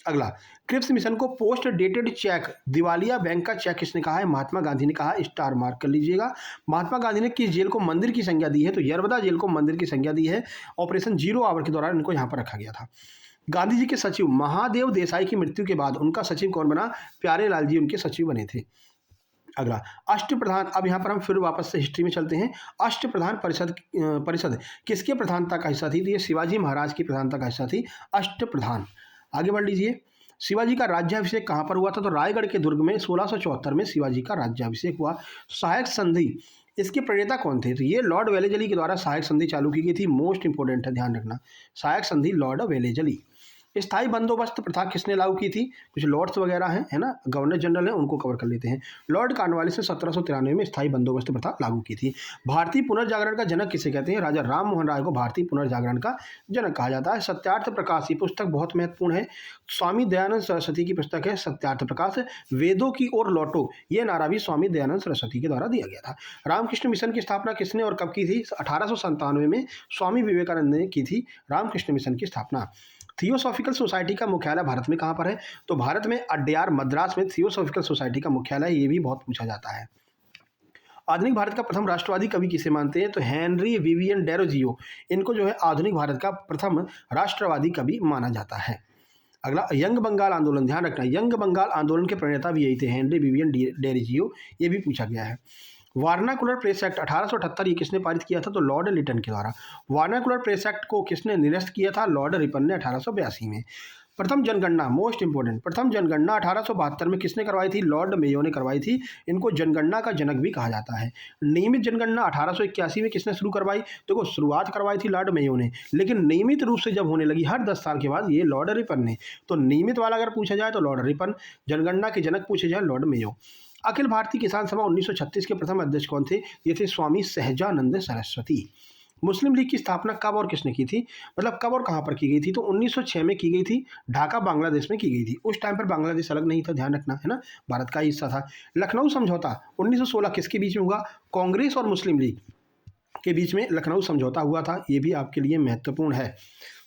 अगला, क्रिप्स मिशन को पोस्ट डेटेड चेक, दिवालिया बैंक का चेक किसने कहा है? महात्मा गांधी ने कहा। स्टार मार्क कर लीजिएगा। महात्मा गांधी ने किस जेल को मंदिर की संज्ञा दी है? तो यरवदा जेल को मंदिर की संज्ञा दी है। ऑपरेशन जीरो आवर के दौरान इनको यहाँ पर रखा गया था। गांधी जी के सचिव महादेव देसाई की मृत्यु के बाद उनका सचिव कौन बना? प्यारे लाल जी उनके सचिव बने थे। अगला, अष्टप्रधान, अब यहाँ पर हम फिर वापस से हिस्ट्री में चलते हैं। अष्टप्रधान परिषद किसके प्रधानता का हिस्सा थी? तो ये शिवाजी महाराज की प्रधानता का हिस्सा थी अष्टप्रधान। आगे बढ़ लीजिए। शिवाजी का राज्याभिषेक कहाँ पर हुआ था? तो रायगढ़ के दुर्ग में 1674 में शिवाजी का राज्याभिषेक हुआ। सहायक संधि, इसके प्रणेता कौन थे? तो ये लॉर्ड वेलेजली के द्वारा सहायक संधि चालू की गई थी। मोस्ट इंपोर्टेंट है, ध्यान रखना। सहायक संधि लॉर्ड वेलेजली। स्थायी बंदोबस्त प्रथा किसने लागू की थी? कुछ लॉर्ड्स वगैरह हैं, है ना, गवर्नर जनरल हैं, उनको कवर कर लेते हैं। लॉर्ड कॉर्नवालिस ने 1793 में स्थायी बंदोबस्त प्रथा लागू की थी। भारतीय पुनर्जागरण का जनक किसे कहते हैं? राजा राम मोहन राय को भारतीय पुनर्जागरण का जनक कहा जाता है। सत्यार्थ प्रकाश, ये पुस्तक बहुत महत्वपूर्ण है। स्वामी दयानंद सरस्वती की पुस्तक है सत्यार्थ प्रकाश। वेदों की ओर लौटो, ये नारा भी स्वामी दयानंद सरस्वती के द्वारा दिया गया था। रामकृष्ण मिशन की स्थापना किसने और कब की थी? 1897 में स्वामी विवेकानंद ने की थी रामकृष्ण मिशन की स्थापना। थियोसॉफिकल सोसाइटी का मुख्यालय भारत में कहाँ पर है? तो भारत में अड्यार मद्रास में थियोसॉफिकल सोसाइटी का मुख्यालय, ये भी बहुत पूछा जाता है। आधुनिक भारत का प्रथम राष्ट्रवादी कवि किसे मानते हैं? तो हेनरी विवियन डेरोजियो, इनको जो है आधुनिक भारत का प्रथम राष्ट्रवादी कवि माना जाता है। अगला, यंग बंगाल आंदोलन, ध्यान रखना, यंग बंगाल आंदोलन के प्रणेता भी यही थे, हेनरी विवियन डेरोजियो, ये भी पूछा गया है। वार्नाकुलर प्रेस एक्ट 1878 ये किसने पारित किया था? तो लॉर्ड लिटन के द्वारा। वार्नाकुलर प्रेस एक्ट को किसने निरस्त किया था? लॉर्ड रिपन ने 1882 में। प्रथम जनगणना, मोस्ट इंपोर्टेंट, प्रथम जनगणना 1872 में किसने करवाई थी? लॉर्ड मेयो ने करवाई थी। इनको जनगणना का जनक भी कहा जाता है। नियमित जनगणना 1881 में किसने शुरू करवाई? देखो, शुरुआत करवाई थी लॉर्ड मेयो ने, लेकिन नियमित रूप से जब होने लगी हर 10 साल के बाद, ये लॉर्ड रिपन ने। तो नियमित वाला अगर पूछा जाए तो लॉर्ड रिपन, जनगणना के जनक पूछे जाए लॉर्ड मेयो। अखिल भारतीय किसान सभा 1936 के प्रथम अध्यक्ष कौन थे? ये थे स्वामी सहजानंद सरस्वती। मुस्लिम लीग की स्थापना कब और किसने की थी? मतलब कब और कहाँ पर की गई थी? तो 1906 में की गई थी। ढाका बांग्लादेश में की गई थी। उस टाइम पर बांग्लादेश अलग नहीं था, ध्यान रखना, है ना, भारत का हिस्सा था। लखनऊ समझौता 1916 किसके बीच में हुआ? कांग्रेस और मुस्लिम लीग के बीच में लखनऊ समझौता हुआ था, ये भी आपके लिए महत्वपूर्ण है।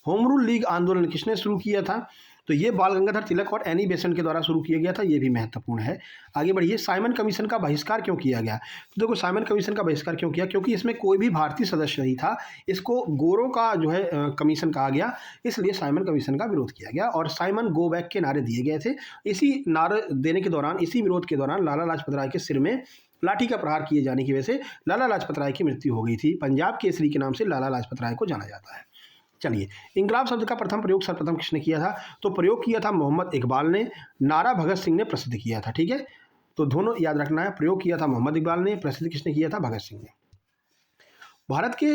होम रूल लीग आंदोलन किसने शुरू किया था? तो ये बाल गंगाधर तिलक और एनी बेसेंट के द्वारा शुरू किया गया था, ये भी महत्वपूर्ण है। आगे बढ़िए। साइमन कमीशन का बहिष्कार क्यों किया गया? तो देखो, साइमन कमीशन का बहिष्कार क्यों किया? क्योंकि इसमें कोई भी भारतीय सदस्य नहीं था। इसको गोरों का जो है कमीशन कहा गया, इसलिए साइमन कमीशन का विरोध किया गया और साइमन गो बैक के नारे दिए गए थे। इसी नारे देने के दौरान, इसी विरोध के दौरान लाला लाजपत राय के सिर में लाठी का प्रहार किए जाने की वजह से लाला लाजपत राय की मृत्यु हो गई थी। पंजाब केसरी के नाम से लाला लाजपत राय को जाना जाता है। चलिए, इंकलाब शब्द का प्रथम प्रयोग सर्वप्रथम किसने किया था? तो प्रयोग किया था मोहम्मद इकबाल ने, नारा भगत सिंह ने प्रसिद्ध किया था। ठीक है, तो दोनों याद रखना है। प्रयोग किया था मोहम्मद इकबाल ने, प्रसिद्ध किसने किया था? भगत सिंह ने। भारत के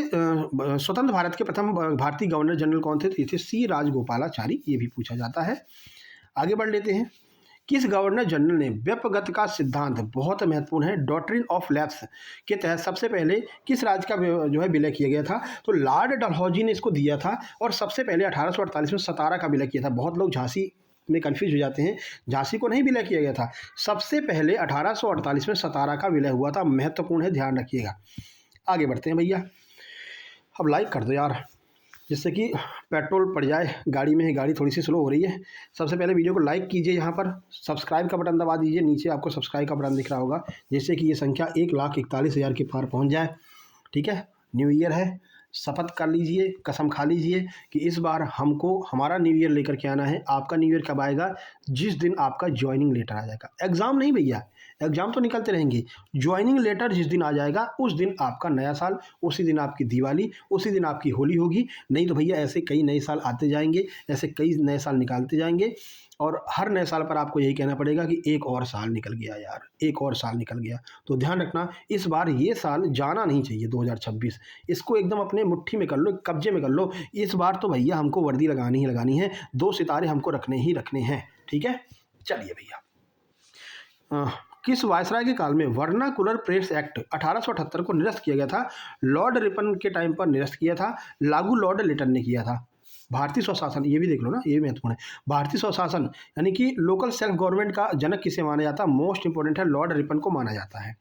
स्वतंत्र भारत के प्रथम भारतीय गवर्नर जनरल कौन थे? तो ये थे सी राजगोपालाचारी, ये भी पूछा जाता है। आगे बढ़ लेते हैं। किस गवर्नर जनरल ने व्यपगत का सिद्धांत, बहुत महत्वपूर्ण है, डॉक्ट्रिन ऑफ लैप्स के तहत सबसे पहले किस राज्य का जो है विलय किया गया था? तो लॉर्ड डलहौजी ने इसको दिया था और सबसे पहले 1848 में सतारा का विलय किया था। बहुत लोग झांसी में कंफ्यूज हो जाते हैं, झांसी को नहीं विलय किया गया था, सबसे पहले 1848 में सतारा का विलय हुआ था। महत्वपूर्ण है, ध्यान रखिएगा। आगे बढ़ते हैं भैया। अब लाइक कर दो यार, जिससे कि पेट्रोल पड़ जाए गाड़ी में, गाड़ी थोड़ी सी स्लो हो रही है। सबसे पहले वीडियो को लाइक कीजिए, यहाँ पर सब्सक्राइब का बटन दबा दीजिए, नीचे आपको सब्सक्राइब का बटन दिख रहा होगा, जिससे कि ये संख्या 1,41,000 के पार पहुँच जाए। ठीक है, न्यू ईयर है, शपथ कर लीजिए, कसम खा लीजिए कि इस बार हमको हमारा न्यू ईयर लेकर के आना है। आपका न्यू ईयर कब आएगा? जिस दिन आपका ज्वाइनिंग लेटर आ जाएगा। एग्ज़ाम नहीं भैया, एग्ज़ाम तो निकलते रहेंगे, ज्वाइनिंग लेटर जिस दिन आ जाएगा उस दिन आपका नया साल, उसी दिन आपकी दिवाली, उसी दिन आपकी होली होगी। नहीं तो भैया ऐसे कई नए साल आते जाएंगे, ऐसे कई नए साल निकालते जाएंगे और हर नए साल पर आपको यही कहना पड़ेगा कि एक और साल निकल गया यार, एक और साल निकल गया। तो ध्यान रखना, इस बार ये साल जाना नहीं चाहिए 2026, इसको एकदम अपने मुट्ठी में कर लो, कब्जे में कर लो। इस बार तो भैया हमको वर्दी लगानी ही लगानी है, 2 सितारे हमको रखने ही रखने हैं। ठीक है, चलिए भैया। किस वायसराय के काल में वर्नाकुलर प्रेस एक्ट 1878 को निरस्त किया गया था? लॉर्ड रिपन के टाइम पर निरस्त किया था, लागू लॉर्ड लिटन ने किया था। भारतीय स्वशासन, ये भी देख लो ना, ये भी महत्वपूर्ण है। भारतीय स्वशासन यानी कि लोकल सेल्फ गवर्नमेंट का जनक किसे माना जाता है? मोस्ट इंपोर्टेंट है, लॉर्ड रिपन को माना जाता है।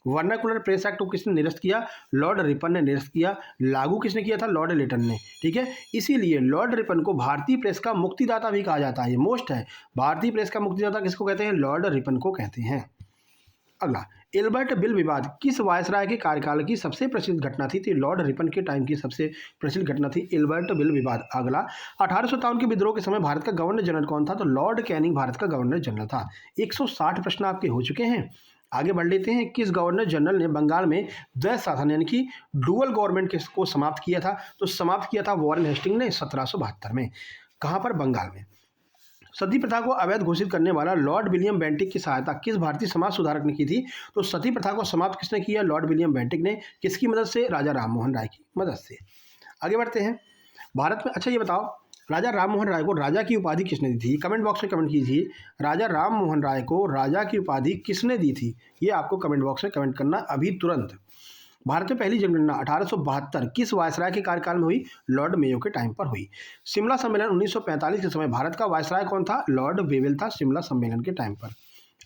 वर्नाकुलर प्रेस एक्ट को किसने निरस्त किया? लॉर्ड रिपन ने निरस्त किया। लागू किसने किया था? लॉर्ड लिटन ने। ठीक है, इसीलिए लॉर्ड रिपन को भारतीय प्रेस का मुक्तिदाता भी कहा जाता है। ये मोस्ट है, भारतीय प्रेस का मुक्तिदाता किसको कहते हैं? लॉर्ड रिपन को कहते हैं। अगला, एल्बर्ट बिल विवाद किस वायसराय के कार्यकाल की सबसे प्रसिद्ध घटना थी? तो लॉर्ड रिपन के टाइम की सबसे प्रसिद्ध घटना थी एल्बर्ट बिल विवाद। अगला, 1857 के विद्रोह के समय भारत का गवर्नर जनरल कौन था? तो लॉर्ड कैनिंग भारत का गवर्नर जनरल था। 160 प्रश्न आपके हो चुके हैं। आगे बढ़ लेते हैं। किस गवर्नर जनरल ने बंगाल में द्वैध शासन यानी कि डुअल गवर्नमेंट को समाप्त किया था? तो समाप्त किया था वॉरेन हेस्टिंग ने 1772 में। कहाँ पर? बंगाल में। सती प्रथा को अवैध घोषित करने वाला लॉर्ड विलियम बेंटिक की सहायता किस भारतीय समाज सुधारक ने की थी? तो सती प्रथा को समाप्त किसने किया? लॉर्ड विलियम बेंटिक ने। किसकी मदद से? राजा राममोहन राय की मदद से। आगे बढ़ते हैं। भारत में, अच्छा ये बताओ, राजा राममोहन राय को राजा की उपाधि किसने दी थी? कमेंट बॉक्स में कमेंट कीजिए। राजा राममोहन राय को राजा की उपाधि किसने दी थी? ये आपको कमेंट बॉक्स में कमेंट करना अभी तुरंत। भारत में पहली जनगणना 1872 किस वायसराय के कार्यकाल में हुई? लॉर्ड मेयो के टाइम पर हुई। शिमला सम्मेलन 1945 के समय भारत का वायसराय कौन था? लॉर्ड वेवेल था शिमला सम्मेलन के टाइम पर।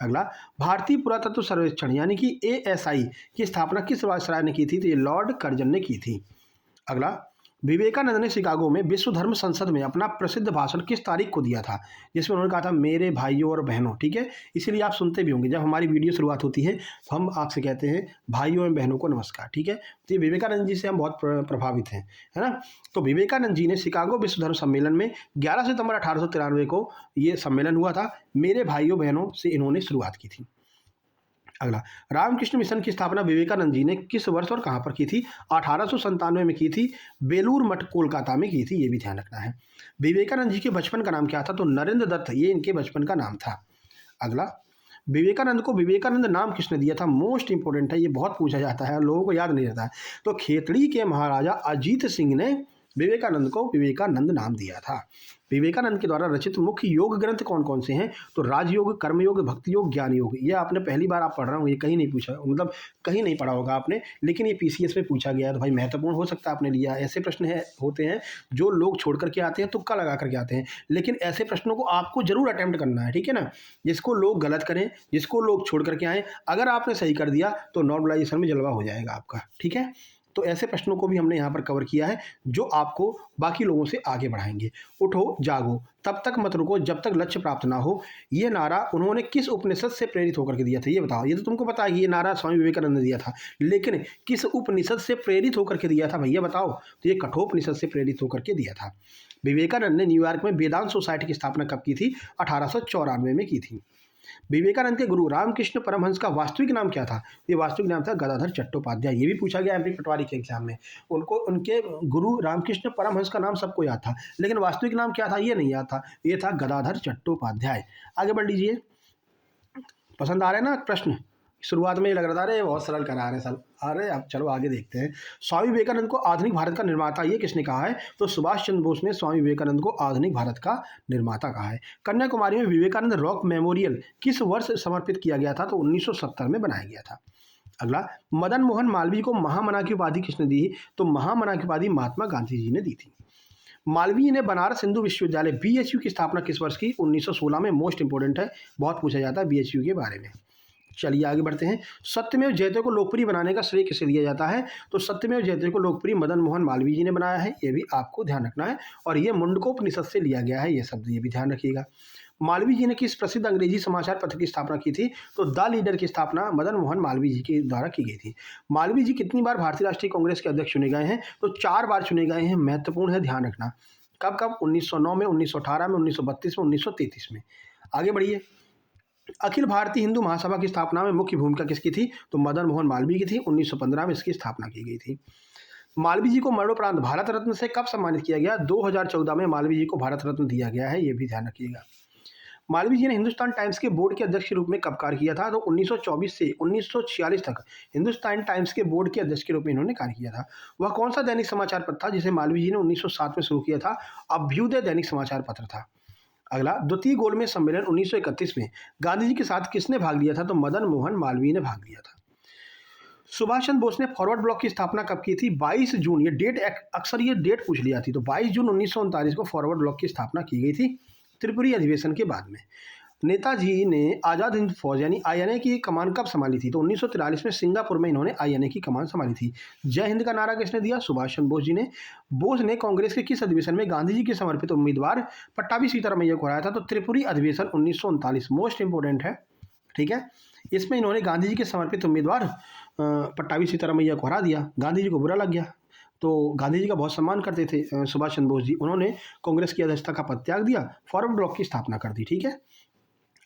अगला, भारतीय पुरातत्व सर्वेक्षण यानी कि ASI की स्थापना किस वायसराय ने की थी? तो ये लॉर्ड कर्जन ने की थी। अगला, विवेकानंद ने शिकागो में विश्व धर्म संसद में अपना प्रसिद्ध भाषण किस तारीख को दिया था? जिसमें उन्होंने कहा था मेरे भाइयों और बहनों। ठीक है, इसीलिए आप सुनते भी होंगे जब हमारी वीडियो शुरुआत होती है तो हम आपसे कहते हैं भाइयों एवं बहनों को नमस्कार। ठीक है, तो ये विवेकानंद जी से हम बहुत प्रभावित हैं, है ना। तो विवेकानंद जी ने शिकागो विश्व धर्म सम्मेलन में 11 सितंबर 1893 को ये सम्मेलन हुआ था। मेरे भाइयों बहनों से इन्होंने शुरुआत की थी। अगला, रामकृष्ण मिशन की स्थापना विवेकानंद जी ने किस वर्ष और कहाँ पर की थी? 1897 में की थी। बेलूर मठ कोलकाता में की थी, ये भी ध्यान रखना है। विवेकानंद जी के बचपन का नाम क्या था? तो नरेंद्र दत्त, ये इनके बचपन का नाम था। अगला, विवेकानंद को विवेकानंद नाम किसने दिया था? मोस्ट इंपोर्टेंट है, ये बहुत पूछा जाता है, लोगों को याद नहीं रहता है। तो खेतड़ी के महाराजा अजीत सिंह ने विवेकानंद को विवेकानंद नाम दिया था। विवेकानंद के द्वारा रचित मुख्य योग ग्रंथ कौन कौन से हैं? तो राजयोग, कर्मयोग, भक्ति योग, ज्ञान योग। ये आपने पहली बार आप पढ़ रहे हो, ये कहीं नहीं पूछा, मतलब कहीं नहीं पढ़ा होगा आपने, लेकिन ये PCS में पूछा गया है। तो भाई महत्वपूर्ण हो सकता है आपने लिया। ऐसे प्रश्न होते हैं जो लोग छोड़ करके आते हैं, तुक्का लगा करके आते हैं, लेकिन ऐसे प्रश्नों को आपको जरूर अटेम्प्ट करना है। ठीक है ना, जिसको लोग गलत करें, जिसको लोग छोड़ करके आए, अगर आपने सही कर दिया तो नॉर्मलाइजेशन में जलवा हो जाएगा आपका। ठीक है, तो ऐसे प्रश्नों को भी हमने यहाँ पर कवर किया है जो आपको बाकी लोगों से आगे बढ़ाएंगे। उठो जागो, तब तक मत रुको जब तक लक्ष्य प्राप्त ना हो, ये नारा उन्होंने किस उपनिषद से प्रेरित होकर के दिया था? ये बताओ। ये तो तुमको पता है कि ये नारा स्वामी विवेकानंद ने दिया था, लेकिन किस उपनिषद से प्रेरित होकर के दिया था भैया बताओ? तो ये कठोपनिषद से प्रेरित होकर के दिया था। विवेकानंद ने न्यूयॉर्क में वेदांत सोसाइटी की स्थापना कब की थी? 1894 में की थी। विवेकानंद के गुरु रामकृष्ण परमहंस का वास्तविक नाम क्या था? ये वास्तविक नाम था गदाधर चट्टोपाध्याय। ये भी पूछा गया MP पटवारी के एग्जाम में। उनको उनके गुरु रामकृष्ण परमहंस का नाम सबको याद था, लेकिन वास्तविक नाम क्या था ये नहीं याद था। ये था गदाधर चट्टोपाध्याय। आगे बढ़ लीजिए। पसंद आ रहे हैं ना प्रश्न? शुरुआत में ये लग रहा था अरे बहुत सरल करा रहे हैं सर, अरे अब चलो आगे देखते हैं। स्वामी विवेकानंद को आधुनिक भारत का निर्माता ये किसने कहा है? तो सुभाष चंद्र बोस ने स्वामी विवेकानंद को आधुनिक भारत का निर्माता कहा है। कन्याकुमारी में विवेकानंद रॉक मेमोरियल किस वर्ष समर्पित किया गया था? तो 1970 में बनाया गया था। अगला, मदन मोहन मालवीय को महामना की उपाधि किसने दी? तो महामना की उपाधि महात्मा गांधी जी ने दी थी। मालवीय ने बनारस हिंदू विश्वविद्यालय BHU की स्थापना किस वर्ष की? 1916 में। मोस्ट इंपोर्टेंट है, बहुत पूछा जाता है BHU के बारे में। चलिए आगे बढ़ते हैं। सत्यमेव जयते को लोकप्रिय बनाने का श्रेय किसे दिया जाता है? तो सत्यमेव जयते को लोकप्रिय मदन मोहन मालवीय जी ने बनाया है, ये भी आपको ध्यान रखना है। और ये मुंडकोपनिषद से लिया गया है ये शब्द, ये भी ध्यान रखिएगा। मालवीय जी ने किस प्रसिद्ध अंग्रेजी समाचार पत्र की स्थापना की थी? तो द लीडर की स्थापना मदन मोहन मालवीय जी के द्वारा की गई थी। मालवीय जी कितनी बार भारतीय राष्ट्रीय कांग्रेस के अध्यक्ष चुने गए हैं? तो 4 बार चुने गए हैं। महत्वपूर्ण है, ध्यान रखना। कब कब? 1909 में, 1918 में, 1932 में, 1933 में। आगे बढ़िए। अखिल भारतीय हिंदू महासभा की स्थापना में मुख्य भूमिका किसकी थी? तो मदन मोहन मालवीय की थी। 1915 में इसकी स्थापना की गई थी। मालवीय जी को मरणोपरांत भारत रत्न से कब सम्मानित किया गया? 2014 में मालवीय जी को भारत रत्न दिया गया है, ये भी ध्यान रखिएगा। मालवीय जी ने हिंदुस्तान टाइम्स के बोर्ड के अध्यक्ष के रूप में कब कार्य किया था? तो 1924 से 1946 तक हिंदुस्तान टाइम्स के बोर्ड के अध्यक्ष के रूप में इन्होंने कार्य किया था। वह कौन सा दैनिक समाचार पत्र था जिसे मालवीय जी ने 1907 में शुरू किया था? अभ्युदय दैनिक समाचार पत्र था। अगला, द्वितीय गोलमेज सम्मेलन 1931 में गांधी जी के साथ किसने भाग लिया था? तो मदन मोहन मालवीय ने भाग लिया था। सुभाष चंद्र बोस ने फॉरवर्ड ब्लॉक की स्थापना कब की थी? 22 जून। ये डेट अक्सर ये डेट पूछ ली जाती, तो 22 जून 1939 को फॉरवर्ड ब्लॉक की स्थापना की गई थी त्रिपुरी अधिवेशन के बाद में। नेताजी ने आज़ाद हिंद फौज यानी आईएनए की कमान कब संभाली थी? तो 1943 में सिंगापुर में इन्होंने आईएनए की कमान संभाली थी। जय हिंद का नारा किसने दिया? सुभाष चंद्र बोस जी ने। बोस ने कांग्रेस के किस अधिवेशन में गांधी जी के समर्पित उम्मीदवार पट्टाभी सीतारामैया को हराया था? तो त्रिपुरी अधिवेशन 1939, मोस्ट इंपोर्टेंट है, ठीक है। इसमें इन्होंने गांधी जी के समर्पित उम्मीदवार पट्टाभी सीतारामैया को हरा दिया। गांधी जी को बुरा लग गया, तो गांधी जी का बहुत सम्मान करते थे सुभाष चंद्र बोस जी। उन्होंने कांग्रेस की अध्यक्षता का पद त्याग दिया, फॉरवर्ड ब्लॉक की स्थापना कर दी, ठीक है।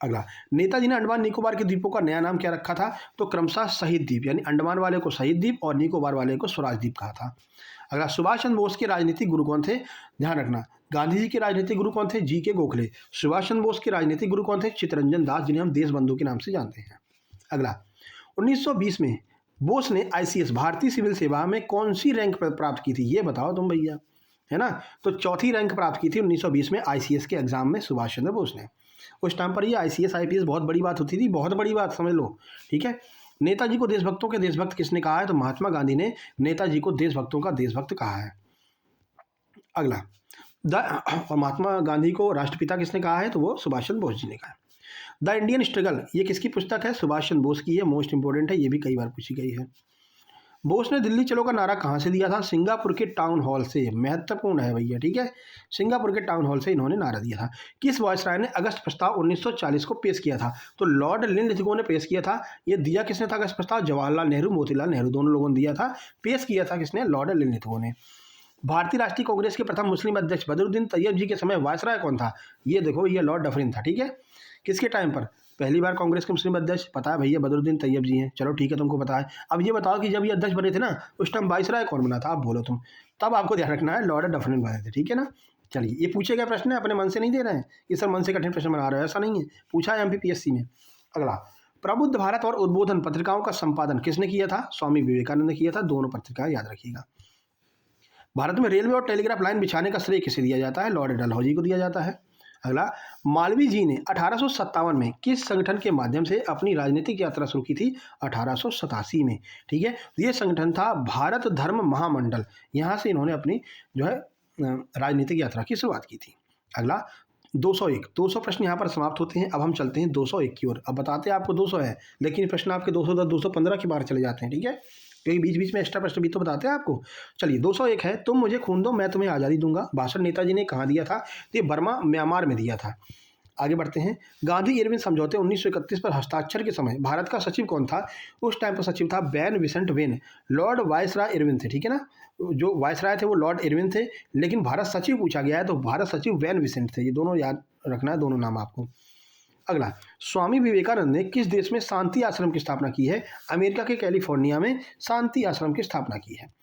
अगला, नेताजी ने अंडमान निकोबार के द्वीपों का नया नाम क्या रखा था? तो क्रमशः शहीद द्वीप, यानी अंडमान वाले को शहीद द्वीप और निकोबार वाले को स्वराज द्वीप कहा था। अगला, सुभाष चंद्र बोस के राजनीतिक गुरु कौन थे? ध्यान रखना, गांधी जी के राजनीतिक गुरु कौन थे? जी के गोखले। सुभाष चंद्र बोस के राजनीतिक गुरु कौन थे? चित्तरंजन दास, जिन्हें हम देशबंधु के नाम से जानते हैं। अगला, 1920 में बोस ने आईसीएस भारतीय सिविल सेवा में कौन सी रैंक प्राप्त की थी? ये बताओ तुम भैया, है ना। तो चौथी रैंक प्राप्त की थी 1920 में आईसीएस के एग्जाम में सुभाष चंद्र बोस ने। उस टाइम पर ये आईसीएस आईपीएस बहुत बड़ी बात होती थी, बहुत बड़ी बात समझ लो, ठीक है। नेताजी को देशभक्तों के देशभक्त किसने कहा है? तो महात्मा गांधी ने नेताजी को देशभक्तों का देशभक्त कहा है। अगला, और महात्मा गांधी को राष्ट्रपिता किसने कहा है? तो वो सुभाष चंद्र बोस जी ने कहा है। द इंडियन स्ट्रगल, ये किसकी पुस्तक है? सुभाष चंद्र बोस की है, मोस्ट इंपोर्टेंट है, ये भी कई बार पूछी गई है। बोस ने दिल्ली चलो का नारा कहाँ से दिया था? सिंगापुर के टाउन हॉल से। महत्वपूर्ण है भैया, ठीक है। सिंगापुर के टाउन हॉल से इन्होंने नारा दिया था। किस वायसराय ने अगस्त प्रस्ताव 1940 को पेश किया था? तो लॉर्ड लिंडथिगो ने पेश किया था। ये दिया किसने था अगस्त प्रस्ताव? जवाहरलाल नेहरू, मोतीलाल नेहरू, दोनों लोगों ने दिया था। पेश किया था किसने? लॉर्ड लिंडथिगो ने। भारतीय राष्ट्रीय कांग्रेस के प्रथम मुस्लिम अध्यक्ष बदरुद्दीन तैयब जी के समय वायसराय कौन था? ये देखो, ये लॉर्ड डफरिन था, ठीक है। किसके टाइम पर? पहली बार कांग्रेस के मुस्लिम अध्यक्ष, पता है भैया, बदरुद्दीन तैयब जी हैं। चलो ठीक है, तुमको पता है। अब ये बताओ कि जब ये अध्यक्ष बने थे ना, उस टाइम वायसराय कौन बना था? आप बोलो तुम। तब आपको ध्यान रखना है, लॉर्ड डफरिन बने थे, ठीक है ना। चलिए, ये पूछे गए प्रश्न है, अपने मन से नहीं दे रहे हैं, ये सब मन से कठिन प्रश्न बना रहे हो, ऐसा नहीं है, पूछा है एमपीपीएससी में। अगला, प्रबुद्ध भारत और उद्बोधन पत्रिकाओं का संपादन किसने किया था? स्वामी विवेकानंद ने किया था। दोनों पत्रिकाएं याद रखिएगा। भारत में रेलवे और टेलीग्राफ लाइन बिछाने का श्रेय किसे दिया जाता है? लॉर्ड डलहौजी को दिया जाता है। अगला, मालवीय जी ने 1857 में किस संगठन के माध्यम से अपनी राजनीतिक यात्रा शुरू की थी? 1887 में, ठीक है। ये संगठन था भारत धर्म महामंडल। यहाँ से इन्होंने अपनी जो है राजनीतिक यात्रा की शुरुआत की थी। अगला, 201, 200 प्रश्न यहाँ पर समाप्त होते हैं। अब हम चलते हैं 201 की ओर। अब बताते हैं आपको 200 है, लेकिन प्रश्न आपके 210, 215 के बाहर चले जाते हैं, ठीक है, क्योंकि बीच बीच में एक्स्ट्रा प्रश्न भी तो बताते हैं आपको। चलिए, 201 है, तुम मुझे खून दो मैं तुम्हें आज़ादी दूंगा। भाषण नेताजी ने कहाँ दिया था? तो ये बर्मा म्यांमार में दिया था। आगे बढ़ते हैं। गांधी इरविन समझौते 1931 पर हस्ताक्षर के समय भारत का सचिव कौन था? उस टाइम पर सचिव था बैन विसेंट वेन। लॉर्ड वायसराय इरविन थे, ठीक है ना। जो वायसराय थे वो लॉर्ड इरविन थे, लेकिन भारत सचिव पूछा गया है तो भारत सचिव बैन विसेंट थे। ये दोनों याद रखना है, दोनों नाम आपको। अगला, स्वामी विवेकानंद ने किस देश में शांति आश्रम की स्थापना की है? अमेरिका के कैलिफोर्निया में शांति आश्रम की स्थापना की है।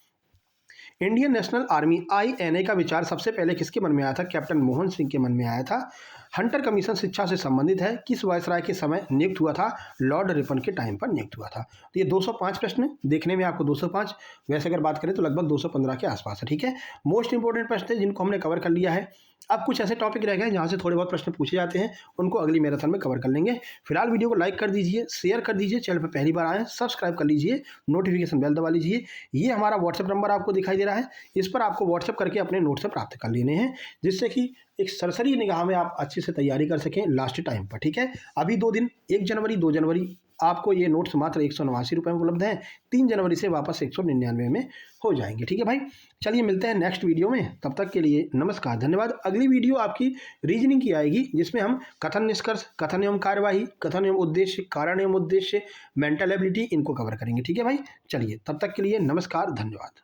इंडियन नेशनल आर्मी आईएनए का विचार सबसे पहले किसके मन में आया था? कैप्टन मोहन सिंह के मन में आया था। हंटर कमीशन शिक्षा से संबंधित है, किस वायसराय के समय नियुक्त हुआ था? लॉर्ड रिपन के टाइम पर नियुक्त हुआ था। तो ये 205 प्रश्न देखने में आपको 205, वैसे अगर बात करें तो लगभग 215 के आसपास है, ठीक है। मोस्ट इंपोर्टेंट प्रश्न थे जिनको हमने कवर कर लिया है। अब कुछ ऐसे टॉपिक रह गए जहाँ से थोड़े बहुत प्रश्न पूछे जाते हैं, उनको अगली मैराथन में कवर कर लेंगे। फिलहाल वीडियो को लाइक कर दीजिए, शेयर कर दीजिए, चैनल पर पहली बार आए सब्सक्राइब कर लीजिए, नोटिफिकेशन बेल दबा लीजिए। ये हमारा व्हाट्सएप नंबर आपको दिखाई दे रहा है, इस पर आपको व्हाट्सएप करके अपने नोट्स प्राप्त कर लेने हैं, जिससे कि एक सरसरी निगाह में आप अच्छे से तैयारी कर सकें लास्ट टाइम पर, ठीक है। अभी 2 दिन, 1 जनवरी 2 जनवरी आपको ये नोट्स मात्र 189 रुपये में उपलब्ध हैं। 3 जनवरी से वापस 199 में हो जाएंगे, ठीक है भाई। चलिए मिलते हैं नेक्स्ट वीडियो में, तब तक के लिए नमस्कार, धन्यवाद। अगली वीडियो आपकी रीजनिंग की आएगी, जिसमें हम कथन निष्कर्ष, कथन एवं कार्यवाही, कथन एवं उद्देश्य, कारण एवं उद्देश्य, मेंटल एबिलिटी, इनको कवर करेंगे, ठीक है भाई। चलिए, तब तक के लिए नमस्कार, धन्यवाद।